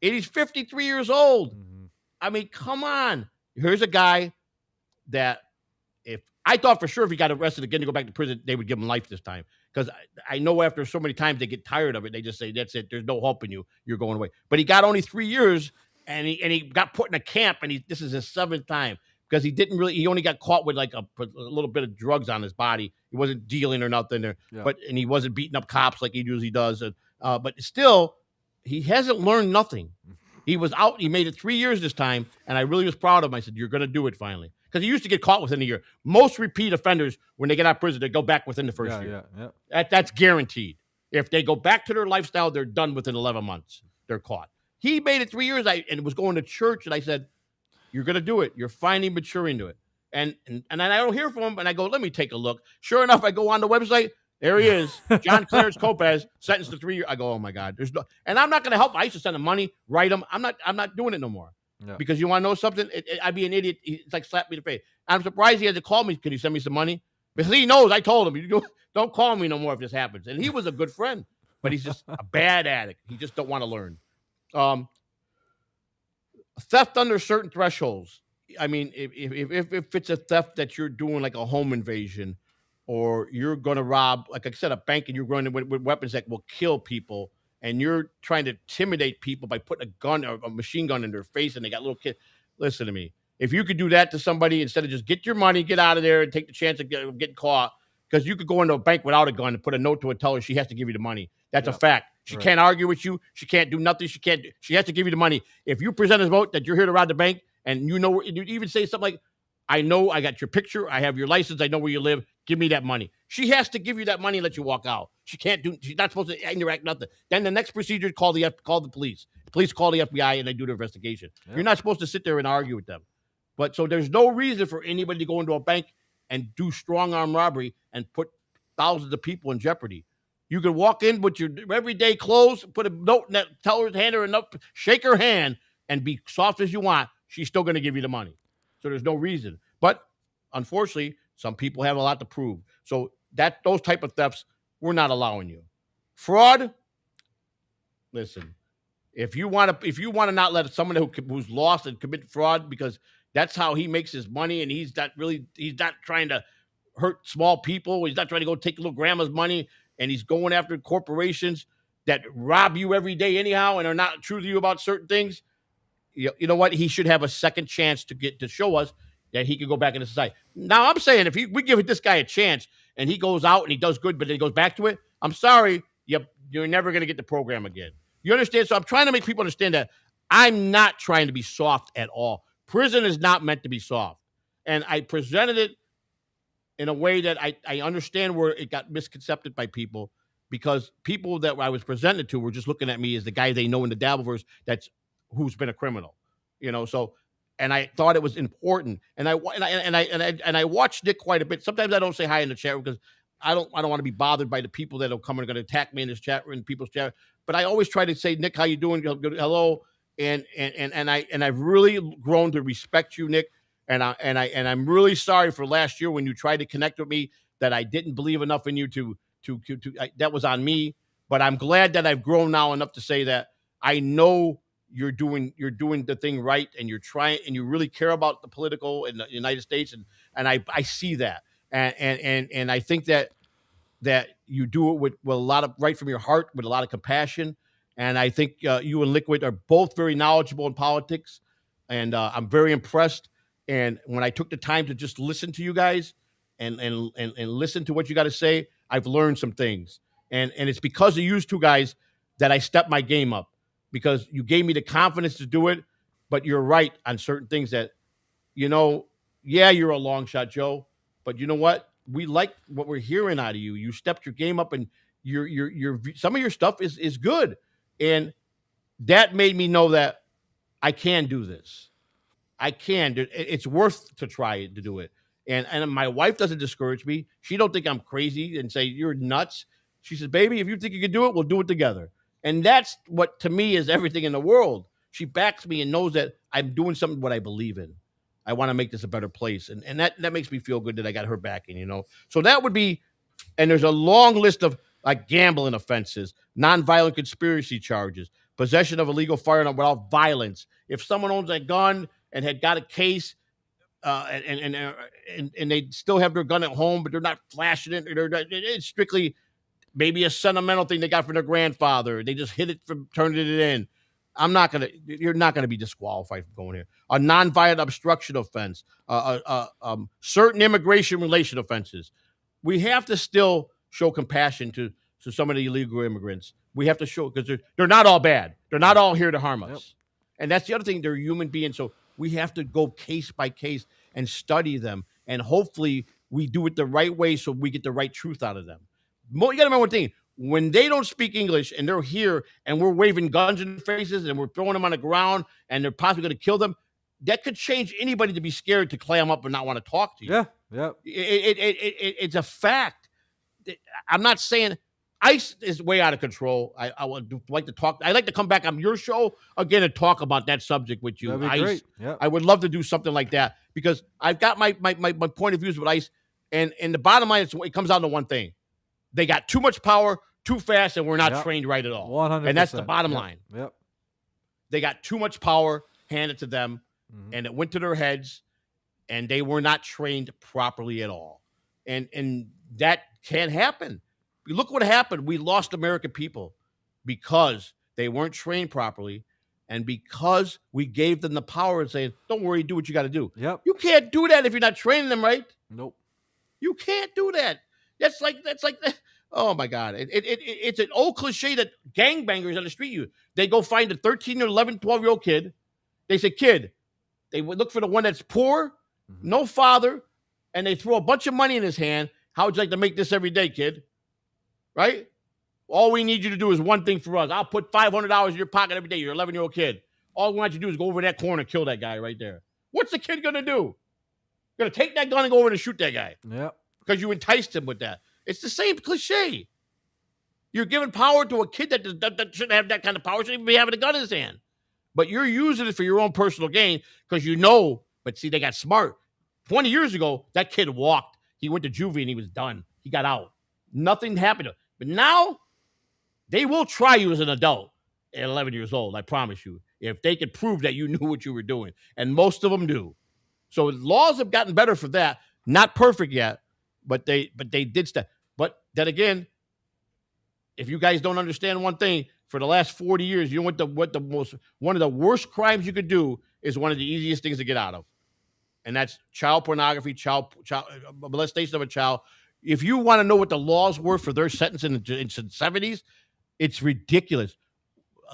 and he's 53 years old. Mhm. I mean, come on. Here's a guy that if I thought for sure if he got arrested again to go back to prison, they would give him life this time. Because I know after so many times they get tired of it. They just say, "That's it. There's no hope in you. You're going away." But he got only 3 years, and he got put in a camp, and this is his seventh time because he only got caught with like a little bit of drugs on his body. He wasn't dealing or nothing there, Yep. and he wasn't beating up cops like he usually does. But still, he hasn't learned nothing. He was out. He made it 3 years this time, and I really was proud of him. I said, "You're going to do it finally," because he used to get caught within a year. Most repeat offenders, when they get out of prison, they go back within the first year. That's guaranteed. If they go back to their lifestyle, they're done within 11 months. They're caught. He made it 3 years. And was going to church, and I said, "You're going to do it. You're finally maturing to it." And then I don't hear from him, and I go, "Let me take a look." Sure enough, I go on the website. There he is, John Clarence Lopez, sentenced to 3 years. I go, "Oh my God, there's no," and I'm not going to help him. I used to send him money, write him. I'm not doing it no more. Yeah. Because you want to know something? I'd be an idiot. It's like slap me in the face. I'm surprised he had to call me. Can you send me some money? Because he knows I told him, "You don't call me no more if this happens." And he was a good friend, but he's just a bad addict. He just don't want to learn. Theft under certain thresholds. I mean, if it's a theft that you're doing like a home invasion, or you're going to rob, like I said, a bank, and you're running with weapons that will kill people, and you're trying to intimidate people by putting a gun or a machine gun in their face, and they got little kids. Listen to me. If you could do that to somebody instead of just get your money, get out of there, and take the chance of getting caught, because you could go into a bank without a gun and put a note to a teller, she has to give you the money. That's a fact. She can't argue with you. She can't do nothing. She has to give you the money. If you present a vote that you're here to rob the bank, and you even say something like, "I know I got your picture. I have your license. I know where you live. Give me that money." She has to give you that money and let you walk out. She's not supposed to interact nothing. Then the next procedure is call the police. The police call the FBI, and they do the investigation. Yep. You're not supposed to sit there and argue with them. But so there's no reason for anybody to go into a bank and do strong arm robbery and put thousands of people in jeopardy. You can walk in with your everyday clothes, put a note in that teller's hand, or enough, shake her hand, and be soft as you want. She's still going to give you the money. So there's no reason. But unfortunately, some people have a lot to prove. So those type of thefts, we're not allowing you. Fraud. Listen, if you want to not let someone who's lost and commit fraud, because that's how he makes his money, and he's not trying to hurt small people. He's not trying to go take little grandma's money, and he's going after corporations that rob you every day anyhow and are not true to you about certain things. You know what? He should have a second chance to show us that he can go back into society. Now, I'm saying if we give this guy a chance and he goes out and he does good, but then he goes back to it, I'm sorry, you're never going to get the program again. You understand? So I'm trying to make people understand that I'm not trying to be soft at all. Prison is not meant to be soft. And I presented it in a way that I understand where it got misconcepted by people, because people that I was presented to were just looking at me as the guy they know in the Dabbleverse who's been a criminal, So, and I thought it was important, and I watched Nick quite a bit. Sometimes I don't say hi in the chat room because I don't want to be bothered by the people that will come and are going to attack me in this chat room, people's chat. But I always try to say, "Nick, how you doing? Hello," and I've really grown to respect you, Nick. And I'm really sorry for last year when you tried to connect with me that I didn't believe enough in you to that was on me. But I'm glad that I've grown now enough to say that I know you're doing the thing right, and you're trying, and you really care about the political in the United States, and I see that, and I think that you do it with a lot of right from your heart, with a lot of compassion, and I think you and Liquid are both very knowledgeable in politics, and I'm very impressed. And when I took the time to just listen to you guys and listen to what you got to say, I've learned some things, and it's because of you two guys that I stepped my game up, because you gave me the confidence to do it. But you're right on certain things that, yeah, you're a long shot, Joe, but you know what? We like what we're hearing out of you. You stepped your game up, and your some of your stuff is good, and that made me know that I can do this. I can. It's worth to try to do it. And my wife doesn't discourage me. She don't think I'm crazy and say you're nuts. She says, baby, if you think you can do it, we'll do it together. And that's what, to me, is everything in the world. She backs me and knows that I'm doing something what I believe in. I want to make this a better place. And that makes me feel good that I got her backing, you know. So that would be, and there's a long list of like gambling offenses, nonviolent conspiracy charges, possession of illegal firearm without violence. If someone owns a gun and had got a case, and they still have their gun at home, but they're not flashing it, it's strictly maybe a sentimental thing they got from their grandfather. They just hit it from turning it in. You're not gonna be disqualified from going here. A nonviolent obstruction offense, certain immigration relation offenses. We have to still show compassion to some of the illegal immigrants. We have to show, because they're not all bad. They're not all here to harm us. Yep. And that's the other thing. They're human beings. So we have to go case by case and study them. And hopefully we do it the right way so we get the right truth out of them. You got to remember one thing. When they don't speak English and they're here and we're waving guns in their faces and we're throwing them on the ground and they're possibly going to kill them, that could change anybody to be scared to clam up and not want to talk to you. Yeah, yeah. It's a fact. I'm not saying ICE is way out of control. I would like to talk. I'd like to come back on your show again and talk about that subject with you. That'd be ICE. great. Yeah. I would love to do something like that because I've got my point of views with ICE, and the bottom line is it comes down to one thing: they got too much power, too fast, and we're not trained right at all. 100%. And that's the bottom line. Yep. They got too much power handed to them, and it went to their heads, and they were not trained properly at all. And that can't happen. Look what happened. We lost American people because they weren't trained properly, and because we gave them the power and saying, don't worry, do what you got to do. Yep. You can't do that if you're not training them right. Nope. You can't do that. That's like oh my God. It's an old cliche that gangbangers on the street, they go find a 13 or 11, 12-year-old kid. They say, kid, they would look for the one that's poor, no father, and they throw a bunch of money in his hand. How would you like to make this every day, kid? Right? All we need you to do is one thing for us. I'll put $500 in your pocket every day. You're an 11-year-old kid. All we want you to do is go over that corner and kill that guy right there. What's the kid going to do? Going to take that gun and go over and shoot that guy. Yep. Because you enticed him with that. It's the same cliche. You're giving power to a kid that shouldn't have that kind of power, shouldn't even be having a gun in his hand. But you're using it for your own personal gain because you know, but see, they got smart. 20 years ago, that kid walked. He went to juvie and he was done. He got out. Nothing happened to him. But now, they will try you as an adult at 11 years old, I promise you, if they could prove that you knew what you were doing. And most of them do. So laws have gotten better for that. Not perfect yet, but they did stuff. But then again, if you guys don't understand one thing, for the last 40 years, you know one of the worst crimes you could do is one of the easiest things to get out of. And that's child pornography, child molestation of a child. If you want to know what the laws were for their sentence in the 70s, it's ridiculous.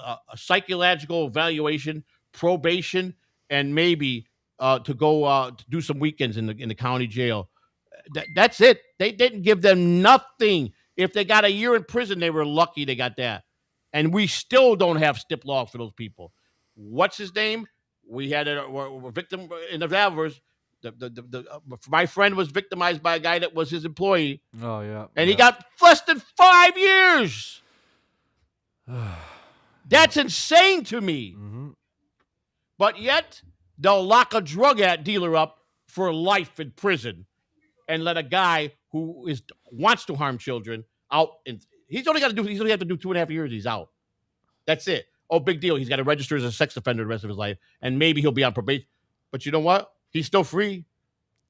A psychological evaluation, probation, and maybe to go to do some weekends in the county jail. That's it. They didn't give them nothing. If they got a year in prison, they were lucky they got that. And we still don't have stip law for those people. What's his name? We had a victim in the Valvers. My friend was victimized by a guy that was his employee. Oh, yeah. And he got less than 5 years. That's insane to me. Mm-hmm. But yet, they'll lock a drug dealer up for life in prison and let a guy who wants to harm children out. And he's only have to do 2.5 years. He's out. That's it. Oh, big deal. He's got to register as a sex offender the rest of his life. And maybe he'll be on probation. But you know what? He's still free.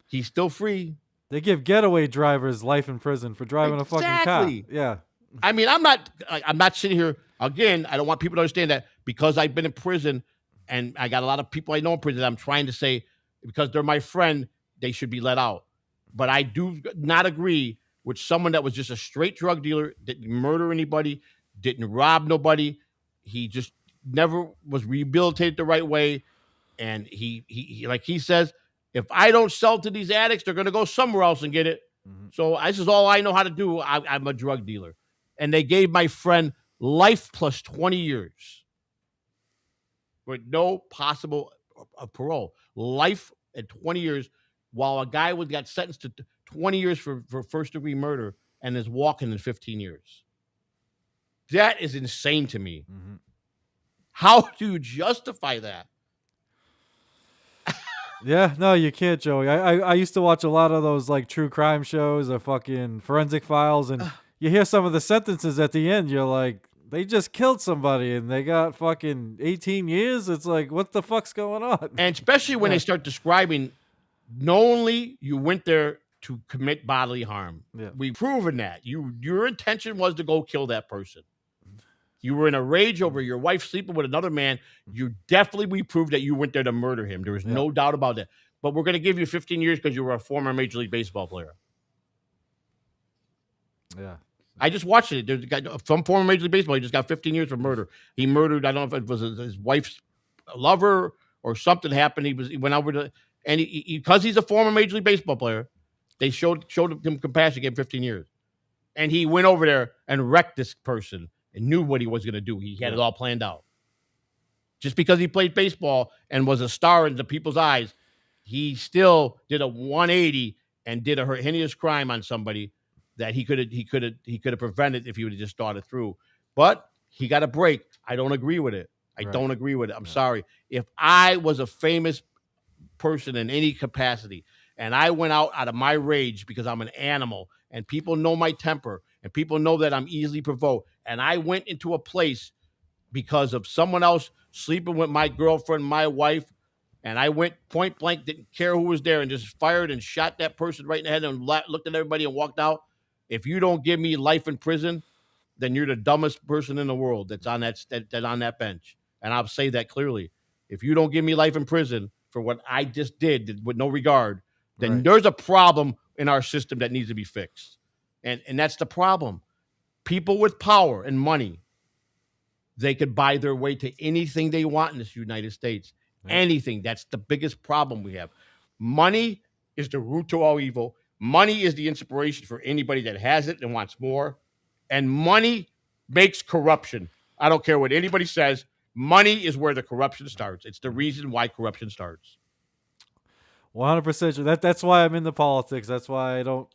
He's still free. They give getaway drivers life in prison for driving a fucking car. Yeah. I mean, I'm not sitting here, again, I don't want people to understand that because I've been in prison and I got a lot of people I know in prison, I'm trying to say because they're my friend, they should be let out. But I do not agree with someone that was just a straight drug dealer, didn't murder anybody, didn't rob nobody. He just never was rehabilitated the right way. And he like he says, if I don't sell to these addicts, they're going to go somewhere else and get it. Mm-hmm. So this is all I know how to do. I'm a drug dealer. And they gave my friend life plus 20 years with no possible parole. Life at 20 years, while a guy got sentenced to 20 years for first-degree murder and is walking in 15 years. That is insane to me. Mm-hmm. How do you justify that? Yeah, no, you can't, Joey. I used to watch a lot of those like true crime shows or fucking forensic files, and you hear some of the sentences at the end. You're like, they just killed somebody and they got fucking 18 years. It's like, what the fuck's going on? And especially when they start describing, knowingly you went there to commit bodily harm. Yeah. We've proven that. Your intention was to go kill that person. You were in a rage over your wife sleeping with another man. We proved that you went there to murder him. There was no doubt about that. But we're going to give you 15 years because you were a former Major League Baseball player. Yeah. I just watched it. There's a guy from former Major League Baseball. He just got 15 years for murder. He murdered, I don't know if it was his wife's lover or something happened. He went over to, and because he's a former Major League Baseball player, they showed him compassion, gave him 15 years. And he went over there and wrecked this person and knew what he was going to do. He had it all planned out. Just because he played baseball and was a star in the people's eyes, he still did a 180 and did a heinous crime on somebody that he could have prevented if he would have just thought it through. But he got a break. I don't agree with it. I don't agree with it. I'm sorry. If I was a famous person in any capacity and I went out of my rage because I'm an animal and people know my temper and people know that I'm easily provoked, and I went into a place because of someone else sleeping with my girlfriend, my wife, and I went point blank, didn't care who was there, and just fired and shot that person right in the head and looked at everybody and walked out. If you don't give me life in prison, then you're the dumbest person in the world that's on that bench. And I'll say that clearly. If you don't give me life in prison for what I just did with no regard, then there's a problem in our system that needs to be fixed. And that's the problem. People with power and money, they could buy their way to anything they want in this United States. Anything. That's the biggest problem we have. Money is the root to all evil. Money is the inspiration for anybody that has it and wants more. And money makes corruption. I don't care what anybody says. Money is where the corruption starts. It's the reason why corruption starts. 100% sure. That's why I'm into politics. That's why I don't,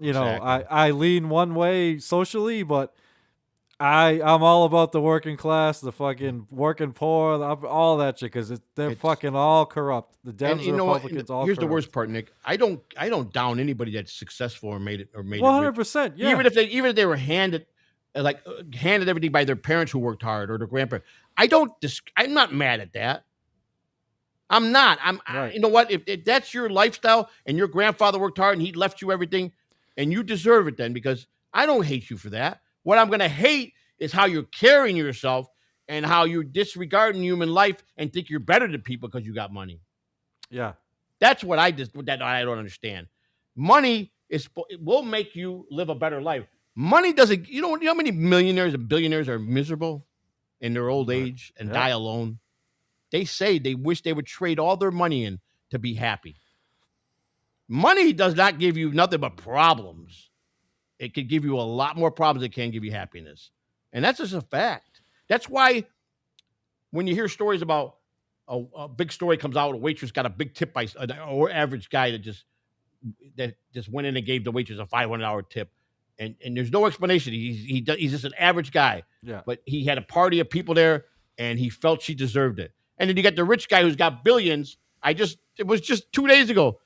I lean one way socially, but I'm all about the working class, the fucking working poor, all that shit, because they're fucking all corrupt. The Dems and Republicans all here's corrupt. the worst part, Nick. I don't down anybody that's successful or made it 100%. Yeah. Even if they were handed everything by their parents who worked hard or their grandparents. I'm not mad at that. I'm not. You know what? If that's your lifestyle and your grandfather worked hard and he left you everything, and you deserve it then, because I don't hate you for that. What I'm going to hate is how you're carrying yourself and how you're disregarding human life and think you're better than people because you got money. Yeah. That's what I don't understand. Money will make you live a better life. Money doesn't, you know how many millionaires and billionaires are miserable in their old age and die alone? They say they wish they would trade all their money in to be happy. Money does not give you nothing but problems. It could give you a lot more problems than it can give you happiness. And that's just a fact. That's why when you hear stories about a big story comes out, a waitress got a big tip by an average guy that just went in and gave the waitress a $500 tip. And there's no explanation. He's just an average guy. Yeah. But he had a party of people there and he felt she deserved it. And then you got the rich guy who's got billions. It was just 2 days ago.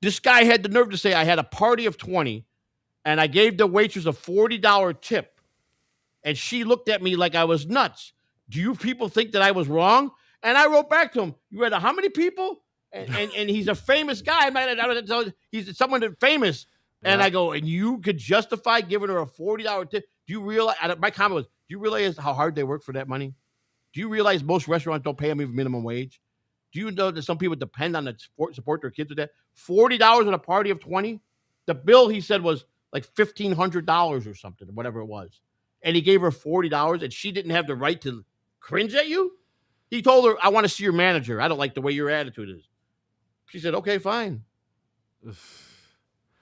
This guy had the nerve to say, I had a party of 20 and I gave the waitress a $40 tip. And she looked at me like I was nuts. Do you people think that I was wrong? And I wrote back to him, you had how many people? And he's a famous guy. He's someone that's famous. And I go, and you could justify giving her a $40 tip? Do you realize, my comment was, do you realize how hard they work for that money? Do you realize most restaurants don't pay them even minimum wage? Do you know that some people depend on it to support their kids with that? $40 at a party of 20? The bill, he said, was like $1,500 or something, whatever it was. And he gave her $40 and she didn't have the right to cringe at you? He told her, I want to see your manager. I don't like the way your attitude is. She said, okay, fine.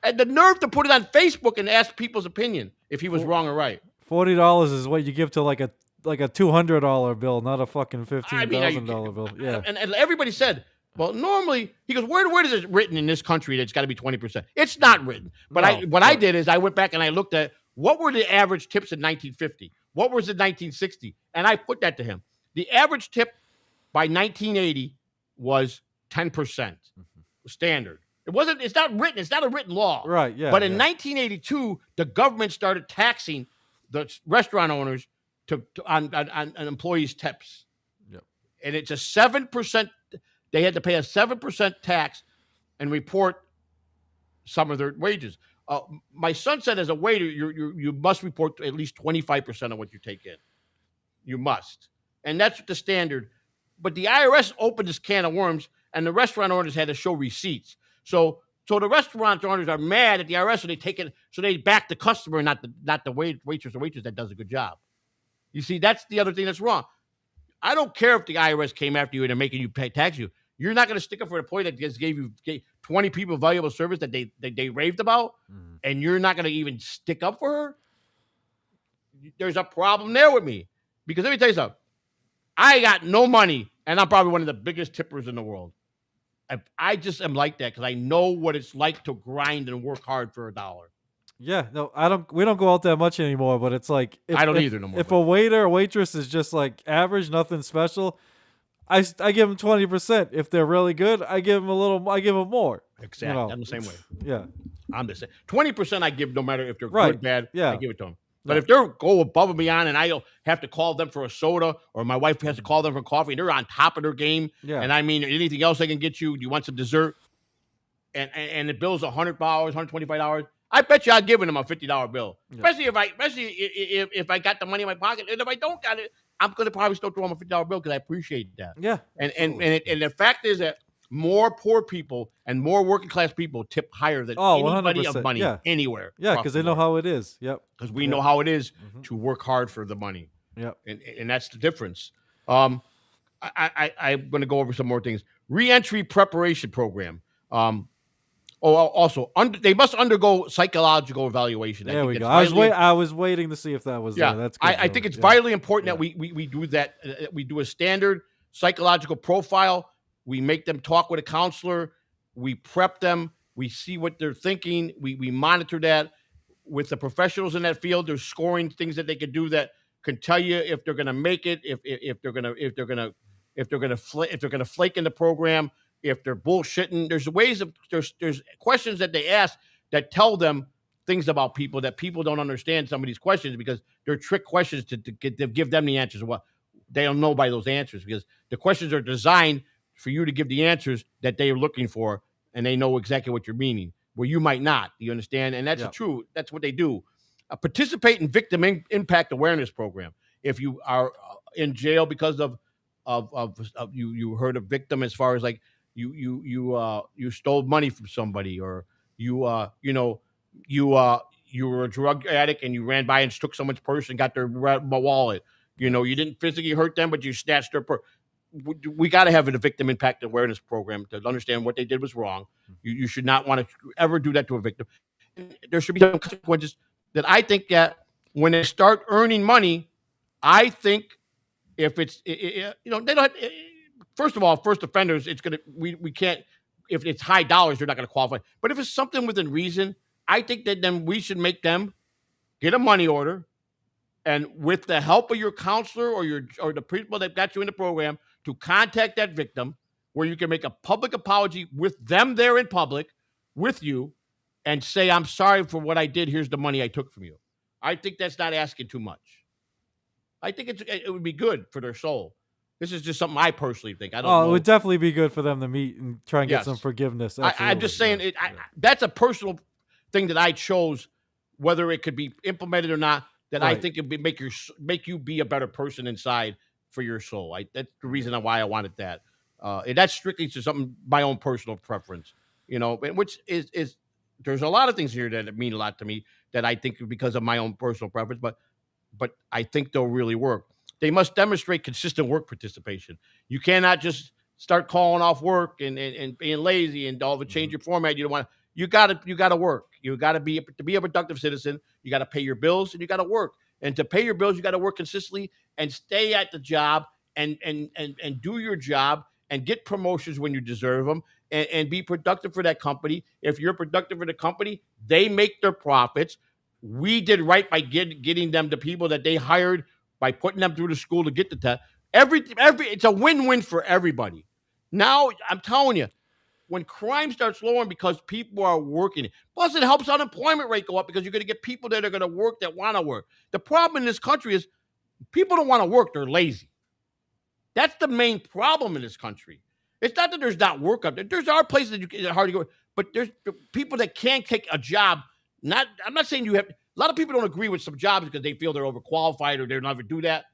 And the nerve to put it on Facebook and ask people's opinion if he was wrong or right. $40 is what you give to like a $200 bill, not a fucking $15,000 bill. Yeah. And everybody said, well, normally, he goes, where is it written in this country that it's got to be 20%? It's not written. But I did is I went back and I looked at what were the average tips in 1950? What was it 1960? And I put that to him. The average tip by 1980 was 10% standard. It's not written. It's not a written law. Right. Yeah. But in 1982, the government started taxing the restaurant owners on employees' tips. Yep. And it's a 7%. They had to pay a 7% tax and report some of their wages. My son said, as a waiter, you must report at least 25% of what you take in. You must, and that's the standard. But the IRS opened this can of worms, and the restaurant owners had to show receipts. So the restaurant owners are mad at the IRS, so they take it, so they back the customer, not the waitress or waitress that does a good job. You see, that's the other thing that's wrong. I don't care if the IRS came after you and they're making you pay tax you. You're not going to stick up for an employee that just gave 20 people valuable service that they raved about, and you're not going to even stick up for her. There's a problem there with me, because let me tell you something. I got no money, and I'm probably one of the biggest tippers in the world. I just am like that because I know what it's like to grind and work hard for $1. Yeah, no, I don't. We don't go out that much anymore. But it's like I don't either no more. If a waiter or waitress is just like average, nothing special, I give them 20%. If they're really good, I give them a little. I give them more. Exactly, You know, I'm the same way. Yeah, I'm the same. 20% I give, no matter if they're Right. good, bad. Yeah. I give it to them. But if they're go above and beyond, and I have to call them for a soda, or my wife has to call them for coffee, and they're on top of their game, Yeah. and I mean anything else I can get you. Do you want some dessert? And the bill's $100, $125. I bet you I'd give them a $50 bill, especially if I got the money in my pocket. And if I don't got it, I'm gonna probably still throw them a $50 bill because I appreciate that. Yeah. And the fact is that more poor people and more working class people tip higher than anybody 100%. of money Yeah. anywhere. Yeah, because they know how it is. Yep. Because we know how it is to work hard for the money. Yep. And that's the difference. I'm going to go over some more things. Reentry preparation program. Also, they must undergo psychological evaluation. There we go. I was waiting to see if that was there. That's good. I think it's vitally important that we do that. We do a standard psychological profile. We make them talk with a counselor. We prep them. We see what they're thinking. We monitor that with the professionals in that field. There's scoring things that they can do that can tell you if they're going to make it, if they're going to flake in the program, if they're bullshitting. There's ways of there's questions that they ask that tell them things about people that people don't understand. Some of these questions because they're trick questions to give them the answers. What they don't know by those answers, because the questions are designed for you to give the answers that they are looking for, and they know exactly what you're meaning, where you might not. You understand? And that's true. That's what they do. Participate in victim impact awareness program. If you are in jail because of you hurt a victim, as far as like you stole money from somebody, or you were a drug addict and you ran by and took someone's purse and got their wallet. You didn't physically hurt them, but you snatched their purse. We got to have a victim impact awareness program to understand what they did was wrong. You should not want to ever do that to a victim. There should be some consequences that I think that when they start earning money, I think if it's, they don't have, first of all, first offenders, we can't, if it's high dollars, they're not going to qualify. But if it's something within reason, I think that then we should make them get a money order, and with the help of your counselor or the people that got you in the program, to contact that victim, where you can make a public apology with them there in public with you and say, I'm sorry for what I did. Here's the money I took from you. I think that's not asking too much. I think it would be good for their soul. This is just something I personally think. I don't know. It would definitely be good for them to meet and try and get some forgiveness. I'm just saying that's a personal thing that I chose, whether it could be implemented or not, that I think it would make you be a better person inside for your soul. That's the reason why I wanted that. And that's strictly to something, my own personal preference, which is there's a lot of things here that mean a lot to me that I think because of my own personal preference, but I think they'll really work. They must demonstrate consistent work participation. You cannot just start calling off work and being lazy and all of a change your format. You don't want. You got to work. You got to be a productive citizen. You got to pay your bills and you got to work. And to pay your bills, you got to work consistently and stay at the job and do your job and get promotions when you deserve them and be productive for that company. If you're productive for the company, they make their profits. we did right by getting them the people that they hired, by putting them through the school to get the test. It's a win-win for everybody. Now, I'm telling you, when crime starts lowering because people are working, plus it helps unemployment rate go up because you're going to get people that are going to work that want to work. The problem in this country is people don't want to work. They're lazy. That's the main problem in this country. It's not that there's not work up there. There's are places that it's hard to go, but there's people that can't take a job. I'm not saying you have. A lot of people don't agree with some jobs because they feel they're overqualified or they're not ever do that.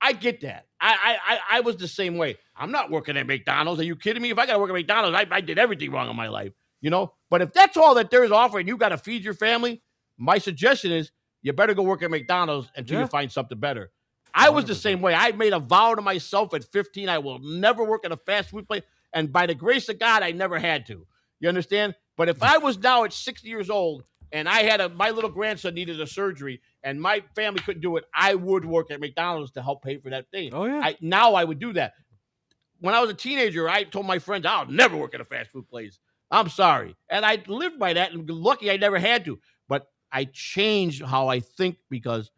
I get that. I was the same way. I'm not working at McDonald's. Are you kidding me? If I got to work at McDonald's, I did everything wrong in my life, you know? But if that's all that there's offering, you got to feed your family, my suggestion is you better go work at McDonald's until you find something better. I was the 100%. same way. I made a vow to myself at 15, I will never work at a fast food place. And by the grace of God, I never had to. You understand? But if I was now at 60 years old and I had my little grandson needed a surgery and my family couldn't do it, I would work at McDonald's to help pay for that thing. Oh, yeah. Now I would do that. When I was a teenager, I told my friends, I'll never work at a fast food place. I'm sorry. And I lived by that, and lucky I never had to. But I changed how I think because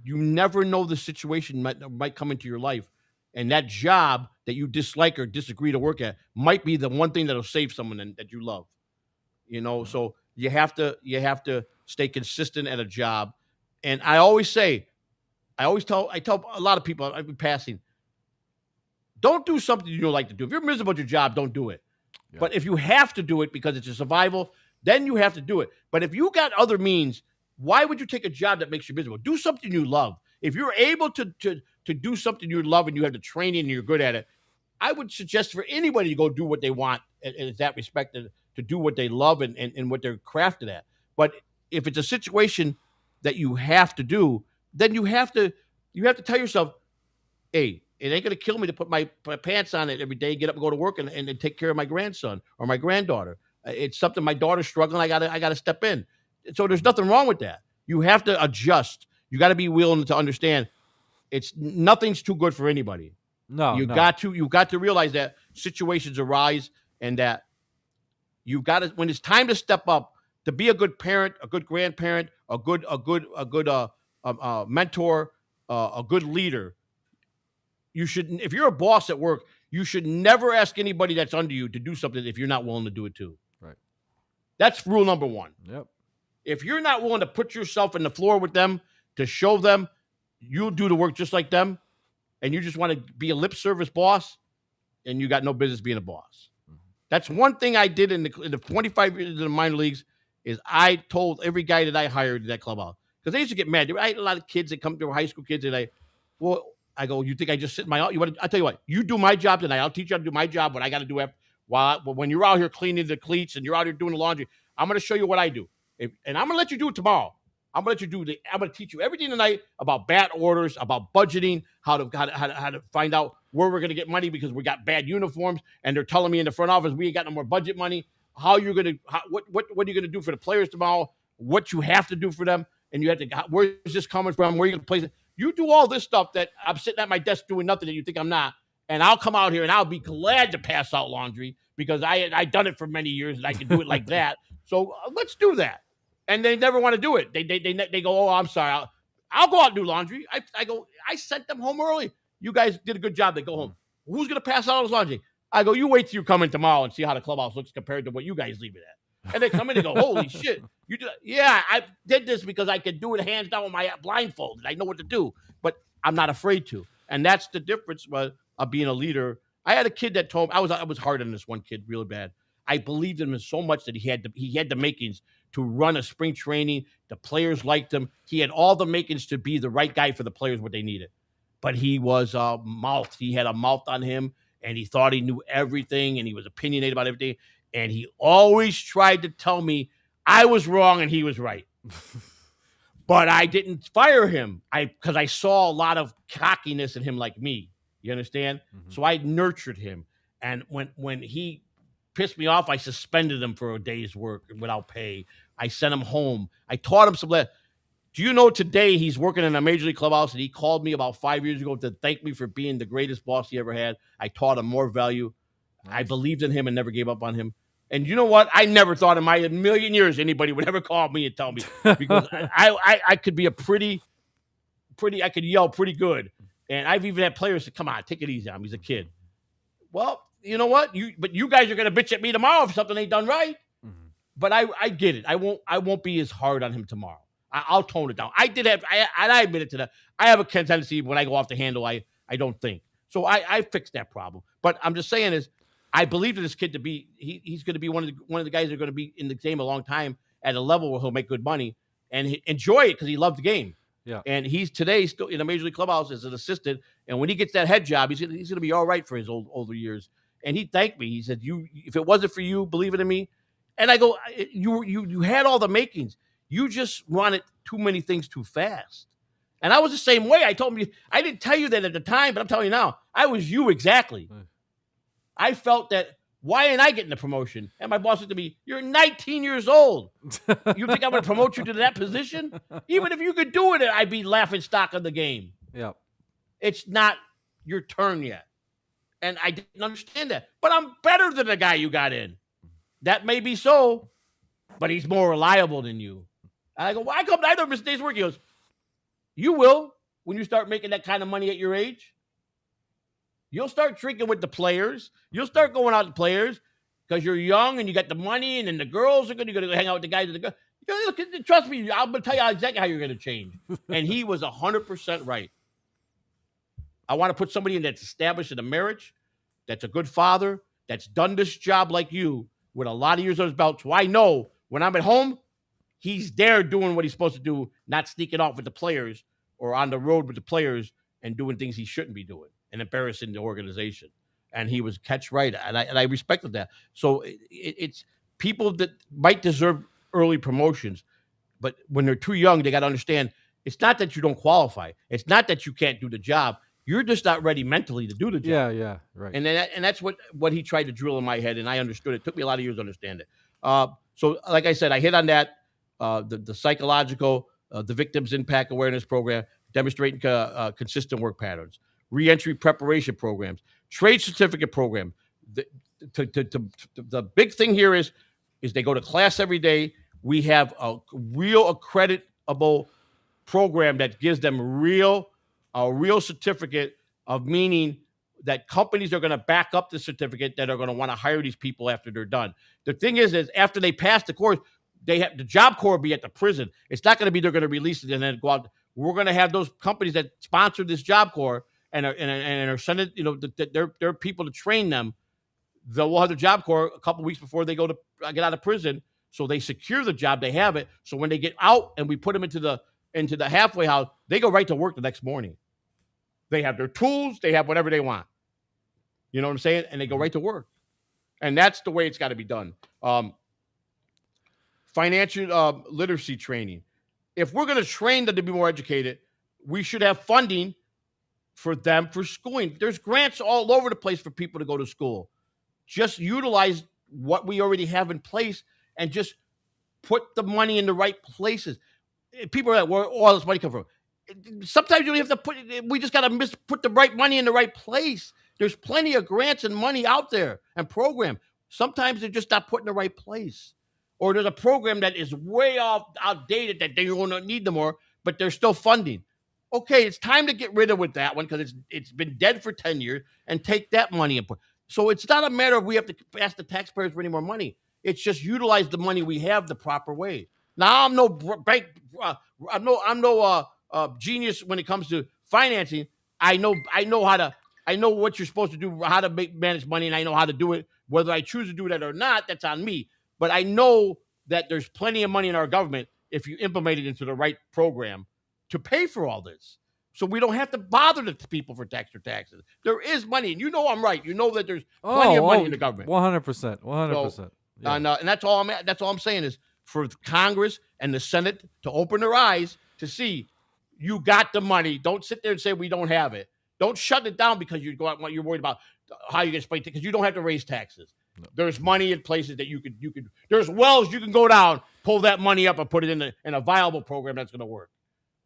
you never know the situation might come into your life. And that job that you dislike or disagree to work at might be the one thing that'll save someone that you love. You know, so you have to stay consistent at a job. And I tell a lot of people I've been passing, don't do something you don't like to do. If you're miserable at your job, don't do it. Yeah. But if you have to do it because it's a survival, then you have to do it. But if you got other means, why would you take a job that makes you miserable? Do something you love. If you're able to do something you love and you have the training and you're good at it, I would suggest for anybody to go do what they want in that respect, to do what they love and what they're crafted at. But if it's a situation that you have to do, then you have to tell yourself, hey, it ain't going to kill me to put my pants on it every day, get up and go to work and take care of my grandson or my granddaughter. It's something my daughter's struggling. I got to step in. So there's nothing wrong with that. You have to adjust. You got to be willing to understand nothing's too good for anybody. No, you got to realize that situations arise and that you've got to, when it's time to step up, to be a good parent, a good grandparent, a good mentor, a good leader. You should, if you're a boss at work, you should never ask anybody that's under you to do something if you're not willing to do it too. Right. That's rule number one. Yep. If you're not willing to put yourself in the floor with them to show them you'll do the work just like them, and you just want to be a lip service boss, and you got no business being a boss. Mm-hmm. That's one thing I did in the 25 years in the minor leagues is I told every guy that I hired in that clubhouse, because they used to get mad. I had a lot of kids that come to high school kids, and I go, you think I just sit in my office? I tell you what, you do my job tonight. I'll teach you how to do my job, what I got to do when you're out here cleaning the cleats and you're out here doing the laundry. I'm going to show you what I do. And I'm going to let you do it tomorrow. I'm going to teach you everything tonight about bat orders, about budgeting, how to find out where we're going to get money because we got bad uniforms and they're telling me in the front office we ain't got no more budget money. What are you going to do for the players tomorrow? What you have to do for them, and you have to, where is this coming from? Where are you going to place it? You do all this stuff that I'm sitting at my desk doing nothing and you think I'm not, and I'll come out here and I'll be glad to pass out laundry because I done it for many years and I can do it like that. So let's do that. And they never want to do it. They go, oh, I'm sorry. I'll go out and do laundry. I sent them home early. You guys did a good job. They go home. Who's going to pass out all this laundry? I go, you wait till you come in tomorrow and see how the clubhouse looks compared to what you guys leave it at. And they come in and go, holy shit. You do that? Yeah, I did this because I could do it hands down with my blindfold. I know what to do, but I'm not afraid to. And that's the difference of being a leader. I had a kid that told me, I was hard on this one kid really bad. I believed in him so much that he had the makings to run a spring training. The players liked him. He had all the makings to be the right guy for the players, what they needed. But he was a mouth. He had a mouth on him, and he thought he knew everything, and he was opinionated about everything. And he always tried to tell me I was wrong and he was right. But I didn't fire him because I saw a lot of cockiness in him like me. You understand? Mm-hmm. So I nurtured him. And when he pissed me off, I suspended him for a day's work without pay. I sent him home. I taught him some lessons. Do you know today he's working in a major league clubhouse, and he called me about 5 years ago to thank me for being the greatest boss he ever had. I taught him more value. Nice. I believed in him and never gave up on him. And you know what? I never thought in my million years anybody would ever call me and tell me, because I could be I could yell pretty good. And I've even had players say, come on, take it easy on him. He's a kid. Well, you know what? But you guys are going to bitch at me tomorrow if something ain't done right. Mhm. But I get it. I won't be as hard on him tomorrow. I'll tone it down. I admit it to that. I have a tendency when I go off the handle, I don't think. So I fixed that problem. But I'm just saying is, I believe in this kid to be he's going to be one of the guys that are going to be in the game a long time at a level where he'll make good money and enjoy it because he loved the game. Yeah. And he's today still in a major league clubhouse as an assistant. And when he gets that head job, he's going to be all right for his older years. And he thanked me. He said, if it wasn't for you, believe it in me. And I go, you had all the makings. You just wanted too many things too fast. And I was the same way. I told him, I didn't tell you that at the time, but I'm telling you now, I was you exactly. I felt that, why ain't I getting the promotion? And my boss said to me, you're 19 years old. You think I'm going to promote you to that position? Even if you could do it, I'd be laughing stock of the game. Yeah. It's not your turn yet. And I didn't understand that. But I'm better than the guy you got in. That may be so, but he's more reliable than you. And I go, why come I don't miss days work? He goes, you will when you start making that kind of money at your age. You'll start drinking with the players. You'll start going out with players because you're young and you got the money, and then the girls are going to go hang out with the guys and the girls. Trust me, I'm going to tell you exactly how you're going to change. And he was 100% right. I want to put somebody in that's established in a marriage, that's a good father, that's done this job like you with a lot of years on his belt. So I know when I'm at home, he's there doing what he's supposed to do, not sneaking off with the players or on the road with the players and doing things he shouldn't be doing and embarrassing the organization. And he was catch right. And I respected that. So it's people that might deserve early promotions, but when they're too young, they got to understand it's not that you don't qualify. It's not that you can't do the job. You're just not ready mentally to do the job. Yeah, right. And that's what he tried to drill in my head, and I understood it. It took me a lot of years to understand it. So, like I said, I hit on that, the psychological, the victims impact awareness program, demonstrating consistent work patterns, reentry preparation programs, trade certificate program. The big thing here is they go to class every day. We have a real accreditable program that gives them a real certificate of meaning that companies are going to back up the certificate that are going to want to hire these people after they're done. The thing is after they pass the course, they have the Job Corps be at the prison. It's not going to be they're going to release it and then go out. We're going to have those companies that sponsor this Job Corps and are sending, they're people to train them. They'll have the Job Corps a couple weeks before they go to get out of prison, so they secure the job. They have it. So when they get out and we put them into the halfway house, they go right to work the next morning. They have their tools. They have whatever they want. You know what I'm saying? And they go right to work. And that's the way it's got to be done. Financial literacy training. If we're going to train them to be more educated, we should have funding for them for schooling. There's grants all over the place for people to go to school. Just utilize what we already have in place and just put the money in the right places. People are like, where all this money come from? Sometimes you have to we just got to put the right money in the right place. There's plenty of grants and money out there and program. Sometimes they're just not put in the right place. Or there's a program that is way outdated that they don't need them more, but they're still funding. Okay, it's time to get rid of that one because it's been dead for 10 years and take that money and put. So it's not a matter of we have to ask the taxpayers for any more money. It's just utilize the money we have the proper way. Now I'm no bank. I'm no genius when it comes to financing. I know what you're supposed to do, how to manage money, and I know how to do it. Whether I choose to do that or not, that's on me. But I know that there's plenty of money in our government if you implement it into the right program to pay for all this. So we don't have to bother the people for taxes. There is money, and you know I'm right. You know that there's plenty of money in the government. 100%, 100%. Yeah. And that's all I'm saying is for Congress and the Senate to open their eyes to see you got the money. Don't sit there and say we don't have it. Don't shut it down because you're worried about how you're going to spend it because you don't have to raise taxes. No. There's money in places that you could. There's wells you can go down, pull that money up, and put it in a viable program that's going to work.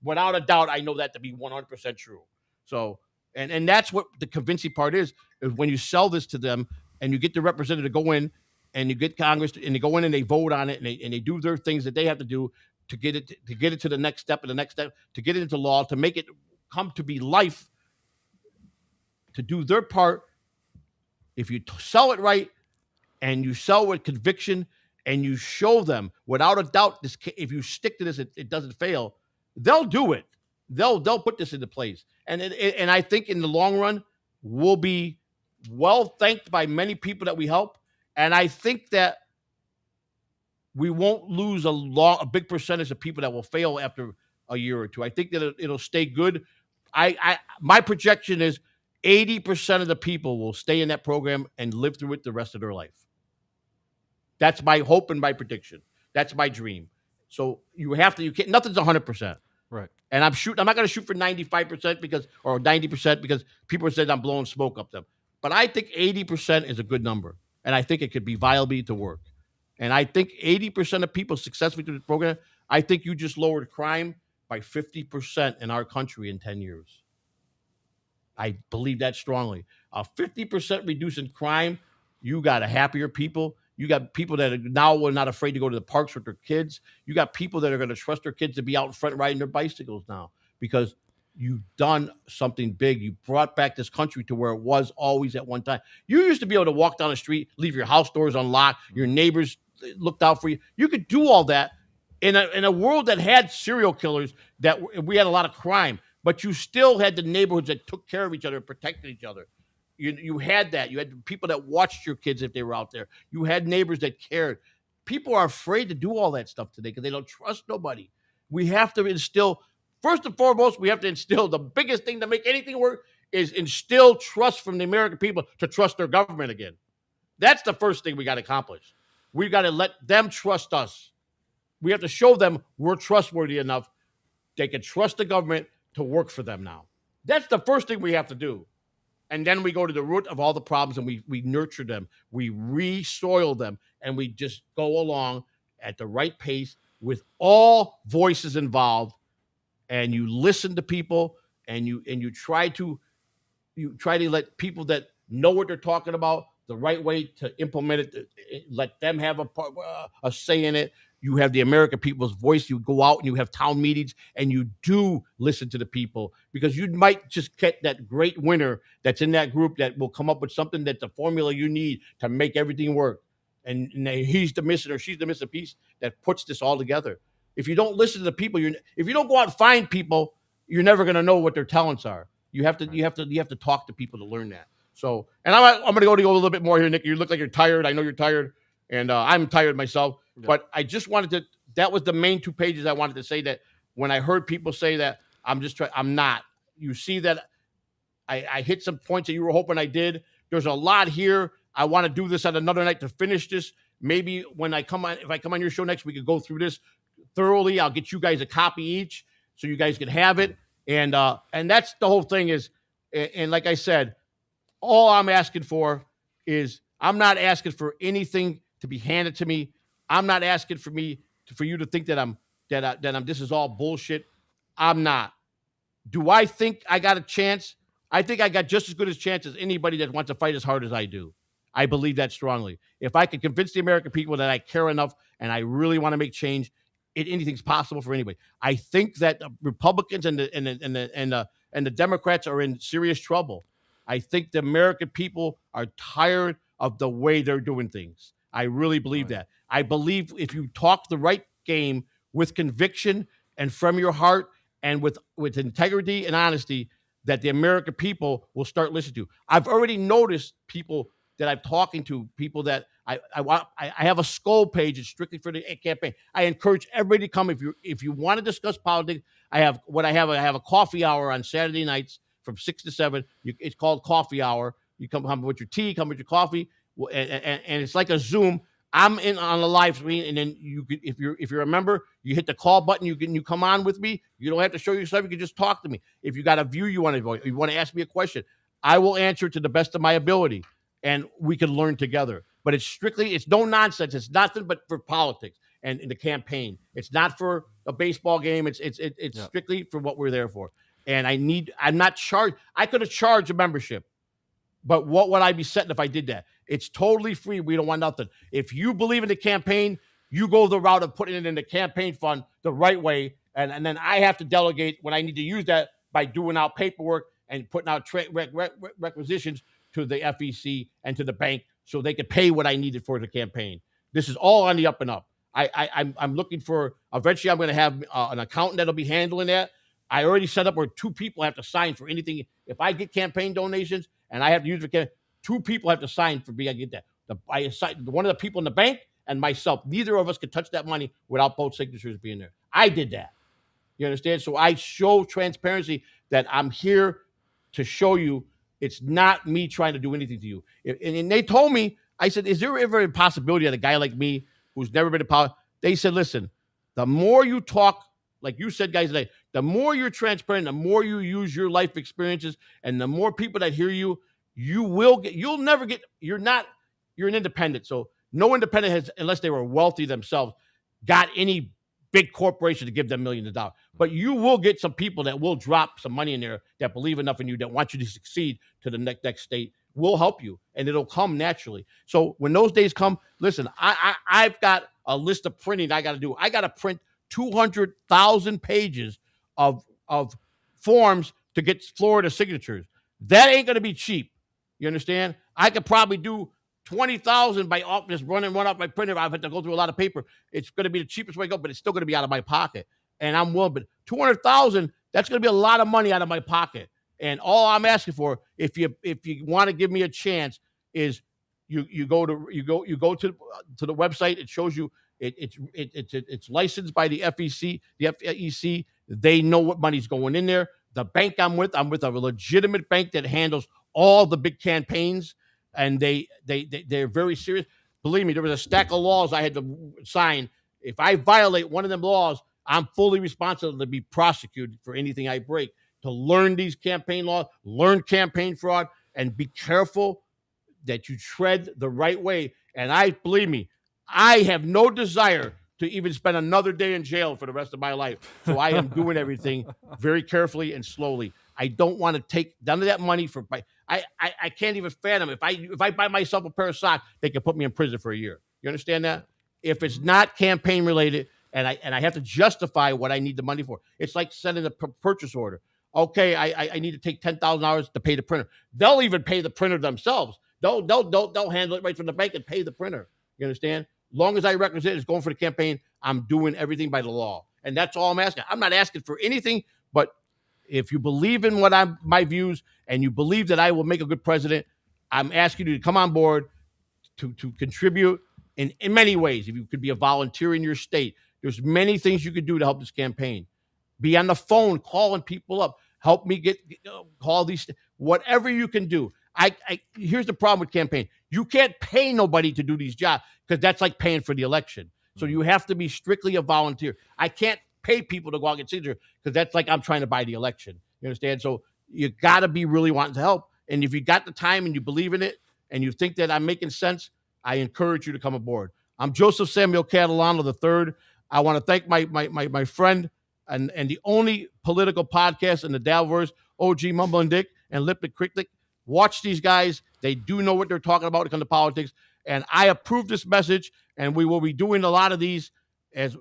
Without a doubt, I know that to be 100% true. So, and that's what the convincing part is when you sell this to them and you get the representative to go in and you get Congress, and they go in and they vote on it, and they do their things that they have to do to get it to the next step, and the next step to get it into law, to make it come to be life, to do their part. If you sell it right, and you sell with conviction, and you show them without a doubt, this, if you stick to this, it doesn't fail, they'll do it. They'll put this into place, and I think in the long run, we'll be well thanked by many people that we help, and I think that we won't lose a big percentage of people that will fail after a year or two. I think that it'll stay good. My projection is 80% of the people will stay in that program and live through it the rest of their life. That's my hope and my prediction. That's my dream. So you can't, nothing's 100%. Right. And I'm not going to shoot for 95% or 90% because people said I'm blowing smoke up them. But I think 80% is a good number. And I think it could be viable to work. And I think 80% of people successfully through the program, I think you just lowered crime by 50% in our country in 10 years. I believe that strongly. A 50% reduce in crime, you got a happier people. You got people that are now not afraid to go to the parks with their kids. You got people that are going to trust their kids to be out in front riding their bicycles now because you've done something big. You brought back this country to where it was always at one time. You used to be able to walk down the street, leave your house doors unlocked, your neighbors looked out for you. You could do all that in a world that had serial killers, that we had a lot of crime, but you still had the neighborhoods that took care of each other and protected each other. You had that. You had people that watched your kids if they were out there. You had neighbors that cared. People are afraid to do all that stuff today because they don't trust nobody. We have to instill, first and foremost, the biggest thing to make anything work is instill trust from the American people to trust their government again. That's the first thing we got to accomplish. We got to let them trust us. We have to show them we're trustworthy enough. They can trust the government to work for them now. That's the first thing we have to do. And then we go to the root of all the problems and we nurture them. We re-soil them and we just go along at the right pace with all voices involved. And you listen to people and you try to let people that know what they're talking about the right way to implement it. Let them have a say in it. You have the American people's voice. You go out and you have town meetings and you do listen to the people because you might just get that great winner that's in that group that will come up with something that's the formula you need to make everything work. And he's the missing or she's the missing piece that puts this all together. If you don't listen to the people, if you don't go out and find people, you're never going to know what their talents are. You have to talk to people to learn that. So, and I'm going to go a little bit more here, Nick. You look like you're tired. I know you're tired, and I'm tired myself. Yeah. But I just wanted to. That was the main 2 pages I wanted to say. That when I heard people say that, I'm not. You see that I hit some points that you were hoping I did. There's a lot here. I want to do this at another night to finish this. Maybe when if I come on your show next, we could go through this thoroughly. I'll get you guys a copy each, so you guys can have it. And that's the whole thing is. And like I said, all I'm asking for is I'm not asking for anything to be handed to me. I'm not asking for you to think that this is all bullshit. I'm not. Do I think I got a chance? I think I got just as good a chance as anybody that wants to fight as hard as I do. I believe that strongly. If I can convince the American people that I care enough and I really want to make change, anything's possible for anybody. I think that the Republicans and the Democrats are in serious trouble. I think the American people are tired of the way they're doing things. I really believe that. I believe if you talk the right game with conviction and from your heart and with integrity and honesty, that the American people will start listening to. I've already noticed people that I'm talking to, people that I have a Skull page. It's strictly for the campaign. I encourage everybody to come. If you want to discuss politics, I have a coffee hour on Saturday nights from 6 to 7. It's called Coffee Hour. You come with your tea, come with your coffee, and it's like a Zoom. I'm in on the live stream, and then if you're a member, you hit the call button. You come on with me. You don't have to show yourself. You can just talk to me. If you got a view you want to vote, you want to ask me a question, I will answer to the best of my ability, and we can learn together. But it's no nonsense. It's nothing but for politics and in the campaign. It's not for a baseball game. It's strictly for what we're there for. And I'm not charged. I could have charged a membership, but what would I be setting if I did that? It's totally free. We don't want nothing. If you believe in the campaign, you go the route of putting it in the campaign fund the right way. And then I have to delegate when I need to use that by doing out paperwork and putting out requisitions to the FEC and to the bank so they can pay what I needed for the campaign. This is all on the up and up. I'm looking for, eventually I'm going to have an accountant that'll be handling that. I already set up where 2 people have to sign for anything. If I get campaign donations and I have to use the 2 people have to sign for me. I get that. I assign one of the people in the bank and myself. Neither of us could touch that money without both signatures being there. I did that. You understand? So I show transparency that I'm here to show you it's not me trying to do anything to you. And they told me, I said, is there ever a possibility that a guy like me who's never been in politics? They said, listen, the more you talk, like you said, guys, today, the more you're transparent, the more you use your life experiences, and the more people that hear you, you'll never get, you're an independent. So no independent has, unless they were wealthy themselves, got any big corporation to give them millions of dollars. But you will get some people that will drop some money in there that believe enough in you, that want you to succeed to the next state, will help you, and it'll come naturally. So when those days come, listen, I've got a list of printing I got to do. I got to print 200,000 pages of forms to get Florida signatures. That ain't going to be cheap. You understand? I could probably do 20,000 by just running one off my printer. I've had to go through a lot of paper. It's going to be the cheapest way to go, but it's still going to be out of my pocket. And I'm willing, but 200,000, that's going to be a lot of money out of my pocket. And all I'm asking for, if you want to give me a chance, is you go to the website. It shows you it's licensed by the FEC. The FEC, they know what money's going in there. The bank I'm with a legitimate bank that handles all the big campaigns, and they're very serious. Believe me, there was a stack of laws I had to sign. If I violate one of them laws, I'm fully responsible to be prosecuted for anything I break. To learn these campaign laws, learn campaign fraud, and be careful that you tread the right way. And believe me, I have no desire to even spend another day in jail for the rest of my life. So I am doing everything very carefully and slowly. I don't want to take none of that money for. I can't even fathom if I buy myself a pair of socks, they can put me in prison for a year. You understand that? If it's not campaign related, and I have to justify what I need the money for, it's like sending a purchase order. Okay, I need to take $10,000 to pay the printer. They'll even pay the printer themselves. They'll handle it right from the bank and pay the printer. You understand? Long as I represent it's going for the campaign, I'm doing everything by the law. And that's all I'm asking. I'm not asking for anything, but if you believe in my views and you believe that I will make a good president, I'm asking you to come on board to contribute in many ways. If you could be a volunteer in your state, there's many things you could do to help this campaign. Be on the phone, calling people up. Help me call these, whatever you can do. Here's the problem with campaign. You can't pay nobody to do these jobs because that's like paying for the election. So you have to be strictly a volunteer. I can't pay people to go out and get signature because that's like I'm trying to buy the election. You understand? So you got to be really wanting to help. And if you got the time and you believe in it and you think that I'm making sense, I encourage you to come aboard. I'm Joseph Samuel Catalano III. I want to thank my friend and the only political podcast in the Dalverse, OG Mumble and Dick and Lipton Cricklick. Watch these guys. They do know what they're talking about when it comes to politics. And I approve this message, and we will be doing a lot of these as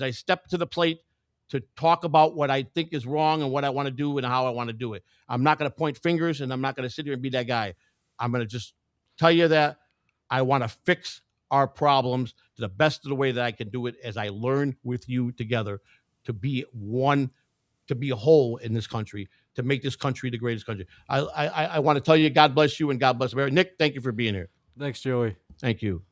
I step to the plate to talk about what I think is wrong and what I want to do and how I want to do it. I'm not going to point fingers, and I'm not going to sit here and be that guy. I'm going to just tell you that I want to fix our problems to the best of the way that I can do it as I learn with you together to be one, to be a whole in this country, to make this country the greatest country. I want to tell you, God bless you and God bless America. Nick, thank you for being here. Thanks, Joey. Thank you.